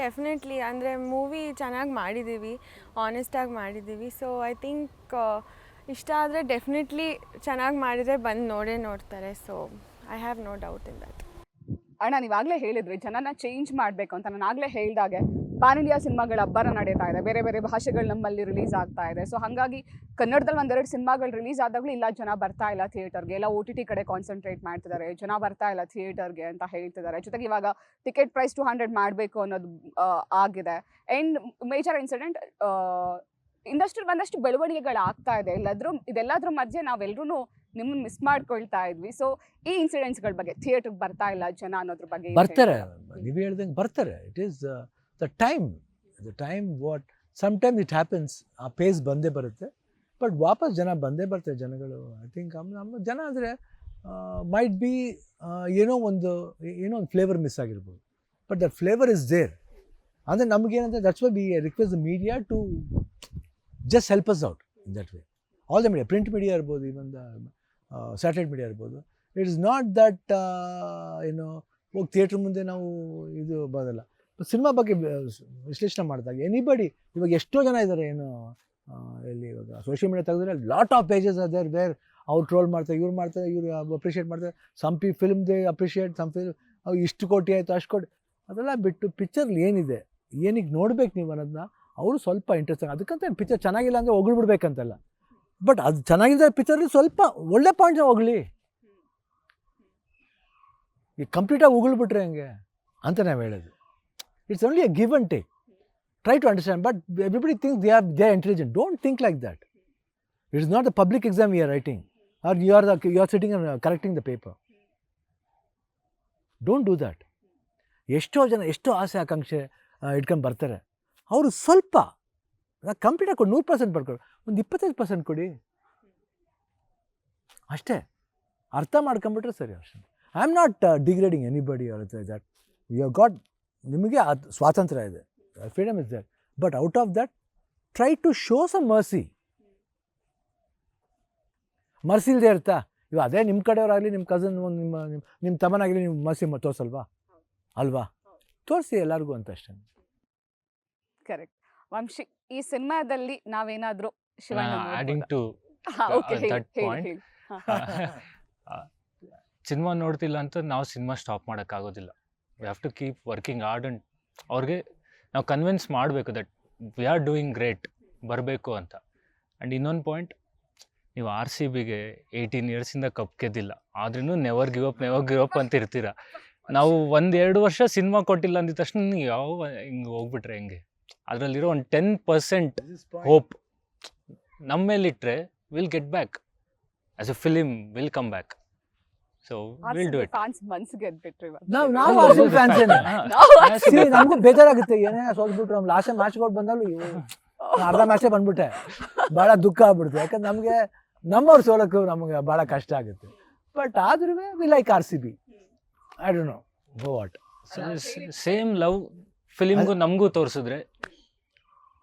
ಡೆಫಿನೆಟ್ಲಿ. ಅಂದರೆ ಮೂವಿ ಚೆನ್ನಾಗಿ ಮಾಡಿದ್ದೀವಿ, ಆನೆಸ್ಟಾಗಿ ಮಾಡಿದ್ದೀವಿ. ಸೊ ಐ ಥಿಂಕ್ ಇಷ್ಟ ಆದರೆ ಡೆಫಿನೆಟ್ಲಿ ಚೆನ್ನಾಗಿ ಮಾಡಿದರೆ ಬಂದು ನೋಡೇ ನೋಡ್ತಾರೆ. So I have no doubt in that. ಅಣ್ಣ ನೀವಾಗಲೇ ಹೇಳಿದ್ರಿ ಜನನ ಚೇಂಜ್ ಮಾಡಬೇಕು ಅಂತ. ನಾನು ಆಗಲೇ ಹೇಳಿದಾಗೆ ಪಾನ್ ಇಂಡಿಯಾ ಸಿನಿಮಾಗಳ ಅಬ್ಬರ ನಡೀತಾ ಇದೆ, ಬೇರೆ ಬೇರೆ ಭಾಷೆಗಳು ನಮ್ಮಲ್ಲಿ ರಿಲೀಸ್ ಆಗ್ತಾ ಇದೆ. ಸೊ ಹಾಗಾಗಿ ಕನ್ನಡದಲ್ಲಿ ಒಂದೆರಡು ಸಿನಿಮಾಗಳು ರಿಲೀಸ್ ಆದಾಗಲೂ ಇಲ್ಲ ಜನ ಬರ್ತಾ ಇಲ್ಲ ಥಿಯೇಟರ್ಗೆ, ಎಲ್ಲ OTT ಕಡೆ ಕಾನ್ಸಂಟ್ರೇಟ್ ಮಾಡ್ತಿದ್ದಾರೆ, ಜನ ಬರ್ತಾ ಇಲ್ಲ ಥಿಯೇಟರ್ಗೆ ಅಂತ ಹೇಳ್ತಿದ್ದಾರೆ. ಜೊತೆಗೆ ಇವಾಗ ಟಿಕೆಟ್ ಪ್ರೈಸ್ 200 ಮಾಡಬೇಕು ಅನ್ನೋದು ಆಗಿದೆ. ಆ್ಯಂಡ್ ಮೇಜರ್ ಇನ್ಸಿಡೆಂಟ್ ಇಂಡಸ್ಟ್ರಿ ಒಂದಷ್ಟು ಬೆಳವಣಿಗೆಗಳು ಆಗ್ತಾ ಇದೆ. ಇದೆಲ್ಲದ್ರ ಮಧ್ಯೆ ನಾವೆಲ್ಲರೂ ನಿಮ್ಮನ್ನು ಮಿಸ್ ಮಾಡ್ಕೊಳ್ತಾ ಇದ್ವಿ. ಸೊ ಈ ಇನ್ಸಿಡೆಂಟ್ಸ್ಗಳ ಬಗ್ಗೆ ಥಿಯೇಟರ್ಗೆ ಬರ್ತಾ ಇಲ್ಲ ಜನ ಅನ್ನೋದ್ರ ಬಗ್ಗೆ ಬರ್ತಾರೆ, ನೀವು ಹೇಳ್ದಂಗೆ ಬರ್ತಾರೆ. It is the time what sometimes it happens. ಆ ಪೇಸ್ ಬಂದೇ ಬರುತ್ತೆ, ಬಟ್ ವಾಪಸ್ ಜನ ಬಂದೇ ಬರ್ತಾರೆ ಜನಗಳು. ಐ ಥಿಂಕ್ ನಮ್ಮ ಜನ ಅಂದರೆ ಮೈಟ್ ಬಿ ಏನೋ ಒಂದು ಫ್ಲೇವರ್ ಮಿಸ್ ಆಗಿರ್ಬೋದು, but that flavour is there. ಅಂದರೆ ನಮಗೇನಂದರೆ that's why we request the media to just help us out in that way. All the media, print media irbodu, even the satellite media irbodu. It is not that ಹೋಗಿ theatre ಮುಂದೆ ನಾವು ಇದು ಬರೋಲ್ಲ. Cinema ಬಗ್ಗೆ ವಿಶ್ಲೇಷಣೆ ಮಾಡಿದಾಗ anybody ಇವಾಗ ಎಷ್ಟೋ ಜನ ಇದ್ದಾರೆ, ಇಲ್ಲಿ ಇವಾಗ ಸೋಷಿಯಲ್ ಮೀಡಿಯಾ ತೆಗೆದ್ರೆ lot of pages other where ಅವ್ರು ಟ್ರೋಲ್ ಮಾಡ್ತಾರೆ, ಇವ್ರು ಮಾಡ್ತಾರೆ, ಇವ್ರು ಅಪ್ರಿಷಿಯೇಟ್ ಮಾಡ್ತಾರೆ. Some film they appreciate, some film ಅವು ಇಷ್ಟು ಕೋಟಿ ಆಯಿತು ಅಷ್ಟು ಕೋಟಿ, ಅದೆಲ್ಲ ಬಿಟ್ಟು ಪಿಕ್ಚರ್ಲಿ ಏನಿದೆ, ಏನಕ್ಕೆ ನೋಡ್ಬೇಕು ನೀವು ಅನ್ನೋದನ್ನ ಅವರು ಸ್ವಲ್ಪ ಇಂಟ್ರೆಸ್ಟ್. ಅದಕ್ಕಂತ ಪಿಕ್ಚರ್ ಚೆನ್ನಾಗಿಲ್ಲ ಅಂದರೆ ಹೊಗಳ್ಬಿಡ್ಬೇಕಂತಲ್ಲ, ಬಟ್ ಅದು ಚೆನ್ನಾಗಿಲ್ಲ ಪಿಕ್ಚರ್ಲಿ ಸ್ವಲ್ಪ ಒಳ್ಳೆ ಪಾಯಿಂಟ್ನ ಹೋಗಲಿ. ಈಗ ಕಂಪ್ಲೀಟಾಗಿ ಉಗುಳ್ಬಿಟ್ರೆ ಹೆಂಗೆ ಅಂತ ನಾವು ಹೇಳೋದು. It's only a give and take. Try to understand, but everybody thinks they are intelligent. Don't think like that. It is not the public exam you are writing or you are sitting and correcting the paper. Don't do that. ಎಷ್ಟೋ ಆಸೆ ಆಕಾಂಕ್ಷೆ ಇಟ್ಕೊಂಡು ಬರ್ತಾರೆ. ಅವರು ಸ್ವಲ್ಪ ಕಂಪ್ಲೀಟಾಗಿ ಕೊಡಿ, 100% ಬರ್ಕೊಡಿ, ಒಂದು 25% ಕೊಡಿ ಅಷ್ಟೇ. ಅರ್ಥ ಮಾಡ್ಕೊಂಬಿಟ್ರೆ ಸರಿ ಅಷ್ಟೇ. I am not degrading anybody or that. You have got, ನಿಮಗೆ ಸ್ವಾತಂತ್ರ್ಯ ಇದೆ, freedom is there, but out of that try to show some mercy. Mercy ಇಲ್ಲದೆ ಇರ್ತಾ ಇವಾಗ ಅದೇ ನಿಮ್ಮ ಕಡೆಯವರಾಗಲಿ, ನಿಮ್ಮ ಕಸನ್, ನಿಮ್ಮ ತಮ್ಮನಾಗಲಿ, ನೀವು ಮರ್ಸಿ ತೋರಿಸಲ್ವಾ? ಅಲ್ವಾ? ತೋರಿಸಿ ಎಲ್ಲರಿಗೂ ಅಂತ ಅಷ್ಟೇ. ಕರೆಕ್ಟ್. ವಂಶಿ, ಈ ಸಿನಿಮಾದಲ್ಲಿ ನಾವೇನಾದ್ರೂ adding to that point, cinema ನೋಡ್ತಿಲ್ಲ ಅಂತ ನಾವು ಸಿನಿಮಾ ಸ್ಟಾಪ್ ಮಾಡೋಕ್ಕಾಗೋದಿಲ್ಲ. We have to keep working hard and ಅವ್ರಿಗೆ ನಾವು ಕನ್ವಿನ್ಸ್ ಮಾಡಬೇಕು that we are doing great, ಬರಬೇಕು ಅಂತ. ಆ್ಯಂಡ್ ಇನ್ನೊಂದು ಪಾಯಿಂಟ್, ನೀವು RCBಗೆ 18 ಇಯರ್ಸಿಂದ ಕಪ್ ಗೆದ್ದಿಲ್ಲ, ಆದ್ರೂ ನೆವರ್ ಗಿವ್ ಅಪ್ ಅಂತ ಇರ್ತೀರ. ನಾವು 1-2 ವರ್ಷ ಸಿನಿಮಾ ಕೊಟ್ಟಿಲ್ಲ ಅಂದಿದ ತಕ್ಷಣ ಹಿಂಗೆ ಹೋಗ್ಬಿಟ್ರೆ ಹೆಂಗೆ? ಅದರಲ್ಲಿರೋ ಒಂದು 10% ಹೋಪ್ ನಮ್ಮ ಮೇಲಿಟ್ಟರೆ will get back as a film, will come back. So will do it. ನಾವು RCB ಫ್ಯಾನ್ಸ್ ಏನೇ ನಮಗೂ ಬೇಜಾರಾಗುತ್ತೆ, ಏನೇ ಸೋಲ್ಬಿಟ್ರು. ನಮ್ಮ ಲಾಸ್ಟ್ ಮ್ಯಾಚ್ಗಳು ಬಂದಾಗಲೂ ಅರ್ಧ ಮ್ಯಾಚೇ ಬಂದ್ಬಿಟ್ಟೆ, ಭಾಳ ದುಃಖ ಆಗ್ಬಿಡುತ್ತೆ. ಯಾಕಂದ್ರೆ ನಮಗೆ ನಮ್ಮವ್ರು ಸೋಲಕ್ಕೂ ನಮಗೆ ಭಾಳ ಕಷ್ಟ ಆಗುತ್ತೆ. ಬಟ್ ಆದ್ರೂ we like RCB. I don't know. Go what? Same love ಫಿಲಿಮ್ಗೂ ನಮಗೂ ತೋರಿಸಿದ್ರೆ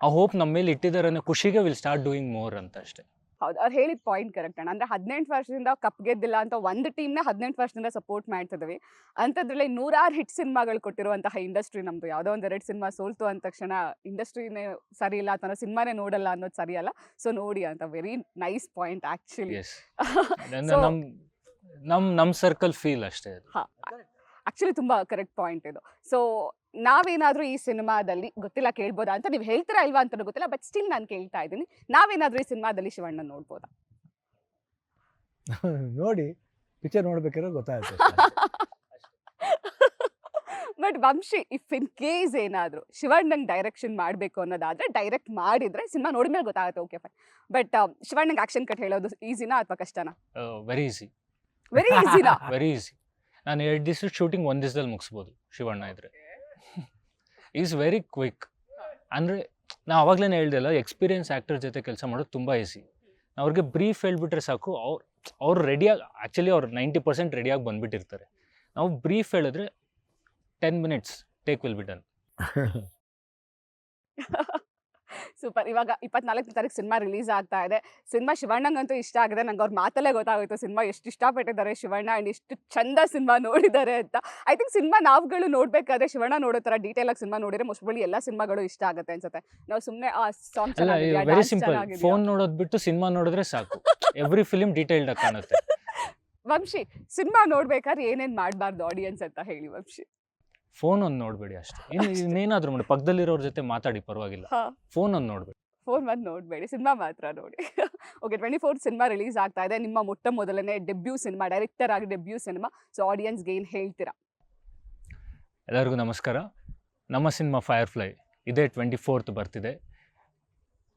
ಆ ಹೋಪ್ ನಮ್ಮ ಮೇಲೆ ಇಟ್ಟಿದ್ದಾರೆ ಅನ್ನೋ ಖುಷಿಗೆ ವಿಲ್ ಸ್ಟಾರ್ಟ್ ಡೂಯಿಂಗ್ ಮೋರ್ ಅಂತ ಅಷ್ಟೇ. ಹೌದು, ಅವ್ರು ಹೇಳಿದ ಪಾಯಿಂಟ್ ಕರೆಕ್ಟ್ ಅಣ್ಣ. ಅಂದ್ರೆ 18 ವರ್ಷದಿಂದ ಕಪ್ ಗೆದ್ದಿಲ್ಲ ಅಂತ ಒಂದು ಟೀಮ್ನ 18 ವರ್ಷದಿಂದ ಸಪೋರ್ಟ್ ಮಾಡ್ತಿದ್ವಿ. ಅಂಥದ್ರಲ್ಲಿ 100 ಹಿಟ್ ಸಿನಿಮಾಗಳು ಕೊಟ್ಟಿರುವಂತಹ ಇಂಡಸ್ಟ್ರಿ ನಮ್ದು. ಯಾವುದೋ ಒಂದು 2 ಸಿನಿಮಾ ಸೋಲ್ತು ಅಂದ ತಕ್ಷಣ ಇಂಡಸ್ಟ್ರಿನೇ ಸರಿ ಇಲ್ಲ ಅಥವಾ ಸಿನಿಮಾನೇ ನೋಡಲ್ಲ ಅನ್ನೋದು ಸರಿಯಲ್ಲ. ಸೊ ನೋಡಿ ಅಂತ very nice point actually. Yes, ನಮ್ಮ ಸರ್ಕಲ್ ಫೀಲ್ ಅಷ್ಟೇ ಅದು. ಆಕ್ಚುಲಿ ತುಂಬಾ ಕರೆಕ್ಟ್ ಪಾಯಿಂಟ್ ಇದು. ಸೊ ನಾವೇನಾದ್ರೂ ಈ ಸಿನಿಮಾದಲ್ಲಿ ಗೊತ್ತಿಲ್ಲ ಕೇಳ್ಬೋದಾ ಅಂತ, ನೀವು ಹೇಳ್ತೀರಾ ಇಲ್ವಾ ಅಂತ ಗೊತ್ತಿಲ್ಲ, ಬಟ್ ಸ್ಟಿಲ್ ನಾನು ಕೇಳ್ತಾ ಇದ್ದೀನಿ, ನಾವೇನಾದ್ರೂ ಈ ಸಿನಿಮಾದಲ್ಲಿ ಶಿವಣ್ಣ ನೋಡ್ಬೋದಾ? ನೋಡಿ, ಪಿಕ್ಚರ್ ನೋಡ್ಬೇಕಾದ್ರೆ ಗೊತ್ತಾಗುತ್ತೆ. But Vamshi, if in case ಏನಾದ್ರು ಶಿವಣ್ಣಂಗೆ ಡೈರೆಕ್ಷನ್ ಮಾಡಬೇಕು ಅನ್ನೋದಾದ್ರೆ ಡೈರೆಕ್ಟ್ ಮಾಡಿದ್ರೆ ಸಿನಿಮಾ ನೋಡಿದ್ಮೇಲೆ ಗೊತ್ತಾಗುತ್ತೆ, ಓಕೆ ಫೈನ್. ಬಟ್ ಶಿವಣ್ಣಂಗೆ ಆಕ್ಷನ್ ಕಟ್ ಹೇಳೋದು ಈಸಿನಾ ಅಥವಾ ಕಷ್ಟನಾ? ವೆರಿ ಈಸಿ, ವೆರಿ ಈಸಿನಾ? Very easy. ನಾನು 2 ದಿವಸದ ಶೂಟಿಂಗ್ 1 ದಿವಸದಲ್ಲಿ ಮುಗಿಸ್ಬೋದು ಶಿವಣ್ಣ ಇದ್ರೆ. Is very quick. ಅಂದರೆ ನಾ ಅವಾಗಲೇ ಹೇಳ್ದಲ್ಲ, ಎಕ್ಸ್ಪೀರಿಯನ್ಸ್ ಆ್ಯಕ್ಟರ್ ಜೊತೆ ಕೆಲಸ ಮಾಡೋದು ತುಂಬ ಈಸಿ. ಅವ್ರಿಗೆ ಬ್ರೀಫ್ ಹೇಳ್ಬಿಟ್ರೆ ಸಾಕು, ಅವ್ರು ರೆಡಿಯಾಗಿ, ಆ್ಯಕ್ಚುಲಿ ಅವ್ರು 90% ರೆಡಿಯಾಗಿ ಬಂದುಬಿಟ್ಟಿರ್ತಾರೆ. ನಾವು ಬ್ರೀಫ್ ಹೇಳಿದ್ರೆ 10 minutes take will be done. Super. ಇವಾಗ 24ನೇ ತಾರೀಕು ಸಿನಿಮಾ ರಿಲೀಸ್ ಆಗ್ತಾ ಇದೆ. ಸಿನಿಮಾ ಶಿವಣ್ಣಂಗಂತೂ ಇಷ್ಟ ಆಗಿದೆ. ನಂಗೆ ಅವ್ರ ಮಾತಲ್ಲೇ ಗೊತ್ತಾಗೋಯ್ತು ಸಿನಿಮಾ ಎಷ್ಟು ಇಷ್ಟಪಟ್ಟಿದ್ದಾರೆ ಶಿವಣ್ಣ ಆ್ಯಂಡ್ ಎಷ್ಟು ಚಂದ ಸಿನಿಮಾ ನೋಡಿದ್ದಾರೆ ಅಂತ. ಐ ಥಿಂಕ್ ಸಿನಿಮಾ ನಾವುಗಳು ನೋಡಬೇಕಾದ್ರೆ ಶಿವಣ್ಣ ನೋಡೋ ಥರ ಡೀಟೇಲ್ ಆಗಿ ಸಿನಿಮಾ ನೋಡಿದ್ರೆ ಮೋಸ್ಟ್ಲಿ ಎಲ್ಲ ಸಿನಿಮಾಗಳು ಇಷ್ಟ ಆಗುತ್ತೆ ಅನ್ಸುತ್ತೆ. ನಾವು ಸುಮ್ಮನೆ ಆ ಸಾಂಗ್ ಚೆನ್ನಾಗಿದೆಯಾ, ವೆರಿ ಡ್ಯಾನ್ಸ್ ಸಿಂಪಲ್, ಚೆನ್ನಾಗಿದೆಯಾ. ಫೋನ್ ನೋಡೋದು ಬಿಟ್ಟು ಸಿನಿಮಾ ನೋಡಿದ್ರೆ ಸಾಕು, ಎವ್ರಿ ಫಿಲಿಮ್ ಡೀಟೇಲ್ಡ್ ಆಗಿ ಕಾಣುತ್ತೆ. ವಂಶಿ, ಸಿನಿಮಾ ನೋಡ್ಬೇಕಾದ್ರೆ ಏನೇನ್ ಮಾಡಬಾರ್ದು ಆಡಿಯನ್ಸ್ ಅಂತ ಹೇಳಿ ವಂಶಿ. ಫೋನ್ ಒಂದು ನೋಡಬೇಡಿ ಅಷ್ಟೇ. ಇನ್ನೇನಾದ್ರೂ ಮಾಡಿ, ಪಕ್ಕದಲ್ಲಿರೋರ ಜೊತೆ ಮಾತಾಡಿ ಪರವಾಗಿಲ್ಲ, ಫೋನ್ ಒಂದು ನೋಡಬೇಡಿ. ಫೋನ್ ಬಂದು ನೋಡಬೇಡಿ, ಸಿನಿಮಾ ಮಾತ್ರ ನೋಡಿ. ಓಕೆ, 24 ಸಿನಿಮಾ ರಿಲೀಸ್ ಆಗ್ತಾ ಇದೆ. ನಿಮ್ಮ ಮೊದಲನೇ ಡೆಬ್ಯೂ ಸಿನಿಮಾ, ಡೈರೆಕ್ಟರ್ ಆಗಿ ಡೆಬ್ಯೂ ಸಿನಿಮಾ. ಸೊ ಆಡಿಯನ್ಸ್ಗೆ ಏನು ಹೇಳ್ತೀರಾ? ಎಲ್ಲರಿಗೂ ನಮಸ್ಕಾರ. ನಮ್ಮ ಸಿನಿಮಾ ಫೈರ್ಫ್ಲೈ ಇದೇ 24th ಬರ್ತಿದೆ.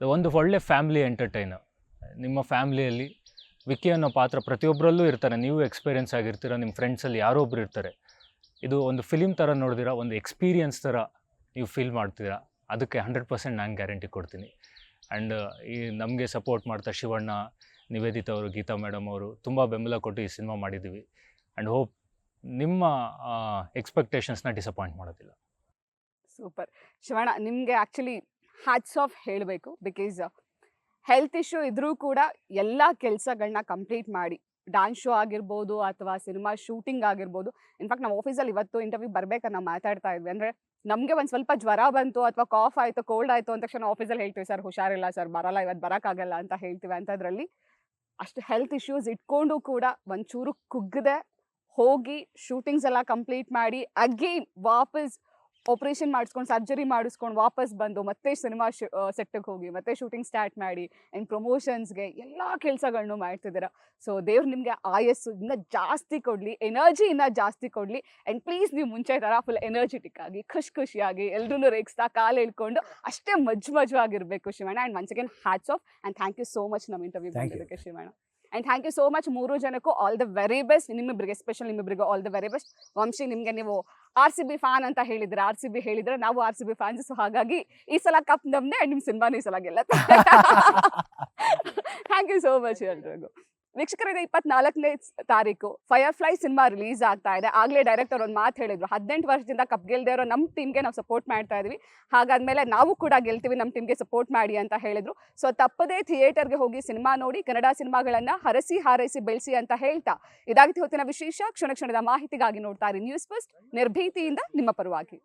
ಒಂದು ಒಳ್ಳೆ ಫ್ಯಾಮಿಲಿ ಎಂಟರ್ಟೈನರ್. ನಿಮ್ಮ ಫ್ಯಾಮಿಲಿಯಲ್ಲಿ ವಿಕ್ಕಿ ಅನ್ನೋ ಪಾತ್ರ ಪ್ರತಿಯೊಬ್ಬರಲ್ಲೂ ಇರ್ತಾರೆ. ನೀವು ಎಕ್ಸ್ಪೀರಿಯನ್ಸ್ ಆಗಿರ್ತೀರ, ನಿಮ್ಮ ಫ್ರೆಂಡ್ಸಲ್ಲಿ ಯಾರೋ ಒಬ್ರು ಇರ್ತಾರೆ. ಇದು ಒಂದು ಫಿಲಿಮ್ ಥರ ನೋಡಿದಿರ, ಒಂದು ಎಕ್ಸ್ಪೀರಿಯನ್ಸ್ ಥರ ನೀವು ಫೀಲ್ ಮಾಡ್ತೀರಾ. ಅದಕ್ಕೆ 100% ನಾನು ಗ್ಯಾರಂಟಿ ಕೊಡ್ತೀನಿ. ಆ್ಯಂಡ್ ಈ ನಮಗೆ ಸಪೋರ್ಟ್ ಮಾಡ್ತಾ ಶಿವಣ್ಣ, ನಿವೇದಿತಾ ಅವರು, ಗೀತಾ ಮೇಡಮ್ ಅವರು ತುಂಬ ಬೆಂಬಲ ಕೊಟ್ಟು ಈ ಸಿನಿಮಾ ಮಾಡಿದ್ದೀವಿ. ಆ್ಯಂಡ್ ಹೋಪ್ ನಿಮ್ಮ ಎಕ್ಸ್ಪೆಕ್ಟೇಷನ್ಸ್ನ ಡಿಸಪಾಯಿಂಟ್ ಮಾಡೋದಿಲ್ಲ. ಸೂಪರ್. ಶಿವಣ್ಣ, ನಿಮಗೆ ಆ್ಯಕ್ಚುಲಿ ಹ್ಯಾಟ್ಸ್ ಆಫ್ ಹೇಳಬೇಕು. ಬಿಕಾಸ್ ಹೆಲ್ತ್ ಇಶ್ಯೂ ಇದ್ರೂ ಕೂಡ ಎಲ್ಲ ಕೆಲಸಗಳನ್ನ ಕಂಪ್ಲೀಟ್ ಮಾಡಿ, ಡ್ಯಾನ್ಸ್ ಶೋ ಆಗಿರ್ಬೋದು ಅಥವಾ ಸಿನಿಮಾ ಶೂಟಿಂಗ್ ಆಗಿರ್ಬೋದು. ಇನ್ಫ್ಯಾಕ್ಟ್ ನಾವು ಆಫೀಸಲ್ಲಿ ಇವತ್ತು ಇಂಟರ್ವ್ಯೂ ಬರ್ಬೇಕಾದ್ರೆ ನಾವು ಮಾತಾಡ್ತಾ ಇದ್ವಿ. ಅಂದರೆ ನಮಗೆ ಒಂದು ಸ್ವಲ್ಪ ಜ್ವರ ಬಂತು ಅಥವಾ ಕಾಫ್ ಆಯಿತು, ಕೋಲ್ಡ್ ಆಯಿತು ಅಂದ ತಕ್ಷಣ ಆಫೀಸಲ್ಲಿ ಹೇಳ್ತೀವಿ, ಸರ್ ಹುಷಾರಿಲ್ಲ ಸರ್, ಬರಲ್ಲ ಇವತ್ತು, ಬರೋಕ್ಕಾಗಲ್ಲ ಅಂತ ಹೇಳ್ತೀವಿ. ಅಂಥದ್ರಲ್ಲಿ ಅಷ್ಟು ಹೆಲ್ತ್ ಇಶ್ಯೂಸ್ ಇಟ್ಕೊಂಡು ಕೂಡ ಒಂಚೂರು ಕುಗ್ಗದೆ ಹೋಗಿ ಶೂಟಿಂಗ್ಸ್ ಎಲ್ಲ ಕಂಪ್ಲೀಟ್ ಮಾಡಿ ಅಗೇನ್ ವಾಪಸ್ ಆಪರೇಷನ್ ಮಾಡಿಸ್ಕೊಂಡು, ಸರ್ಜರಿ ಮಾಡಿಸ್ಕೊಂಡು ವಾಪಸ್ ಬಂದು ಮತ್ತೆ ಸಿನಿಮಾ ಸೆಟ್ಟಿಗೆ ಹೋಗಿ ಮತ್ತೆ ಶೂಟಿಂಗ್ ಸ್ಟಾರ್ಟ್ ಮಾಡಿ ಆ್ಯಂಡ್ ಪ್ರಮೋಷನ್ಸ್ಗೆ ಎಲ್ಲ ಕೆಲಸಗಳನ್ನು ಮಾಡ್ತಿದ್ದೀರಾ. ಸೊ ದೇವ್ರು ನಿಮಗೆ ಆಯಸ್ಸು ಇನ್ನೂ ಜಾಸ್ತಿ ಕೊಡಲಿ, ಎನರ್ಜಿ ಇನ್ನೂ ಜಾಸ್ತಿ ಕೊಡಲಿ. ಆ್ಯಂಡ್ ಪ್ಲೀಸ್ ನೀವು ಮುಂಚೆ ಥರ ಫುಲ್ ಎನರ್ಜೆಟಿಕ್ ಆಗಿ, ಖುಷಿಯಾಗಿ ಎಲ್ಲರೂ ರೇಗಿಸ್ತಾ ಕಾಲು ಇಳ್ಕೊಂಡು ಅಷ್ಟೇ ಮಜವಾಗಿರಬೇಕು Shivanna. And once again hats off and thank you so much ನಮ್ಮ ಇಂಟರ್ವ್ಯೂ ಬಂದಿದ್ದಕ್ಕೆ Shivanna. And thank you so much 3 ಜನಕ್ಕೂ. All the very best. ನಿಮ್ಮಿಬ್ಬರಿಗೆ ಎಸ್ಪೆಷಲ್ ನಿಮ್ಮಿಬ್ಬರಿಗೂ all the very best. Vamshi, ನಿಮಗೆ ನೀವು RCB ಫ್ಯಾನ್ ಅಂತ ಹೇಳಿದ್ರೆ, RCB ಹೇಳಿದ್ರೆ ನಾವು RCB ಫ್ಯಾನ್ಸ್. ಸೊ ಹಾಗಾಗಿ ಈ ಸಲ ಕಪ್ ನಮ್ದೆ ಆ್ಯಂಡ್ ನಿಮ್ಮ ಸಿನಿಮಾನು ಈ ಸಲ ಗೆಲ್ಲತ್ತೆ. ಥ್ಯಾಂಕ್ ಯು ಸೋ ಮಚ್ ಎಲ್ರಿಗೂ. ವೀಕ್ಷಕರಿಗೆ 24ನೇ ತಾರೀಕು ಫೈರ್ಫ್ಲೈ ಸಿನಿಮಾ ರಿಲೀಸ್ ಆಗ್ತಾ ಇದೆ. ಆಗಲೇ ಡೈರೆಕ್ಟರ್ ಒಂದು ಮಾತು ಹೇಳಿದ್ರು, 18 ವರ್ಷದಿಂದ ಕಪ್ ಗೆಲ್ದೇ ಇರೋ ನಮ್ಮ ಟೀಮ್ಗೆ ನಾವು ಸಪೋರ್ಟ್ ಮಾಡ್ತಾ ಇದ್ವಿ, ಹಾಗಾದ್ಮೇಲೆ ನಾವು ಕೂಡ ಗೆಲ್ತೀವಿ, ನಮ್ಮ ಟೀಮ್ಗೆ ಸಪೋರ್ಟ್ ಮಾಡಿ ಅಂತ ಹೇಳಿದ್ರು. ಸೊ ತಪ್ಪದೇ ಥಿಯೇಟರ್ಗೆ ಹೋಗಿ ಸಿನಿಮಾ ನೋಡಿ, ಕನ್ನಡ ಸಿನಿಮಾಗಳನ್ನು ಹರಸಿ ಹಾರೈಸಿ ಬೆಳೆಸಿ ಅಂತ ಹೇಳ್ತಾ ಇದಾಗಿತ್ತು ಹೊತ್ತಿನ ವಿಶೇಷ. ಕ್ಷಣದ ಮಾಹಿತಿಗಾಗಿ ನೋಡ್ತಾ ಇರಿ ನ್ಯೂಸ್ ಫಸ್ಟ್, ನಿರ್ಭೀತಿಯಿಂದ ನಿಮ್ಮ ಪರವಾಗಿ.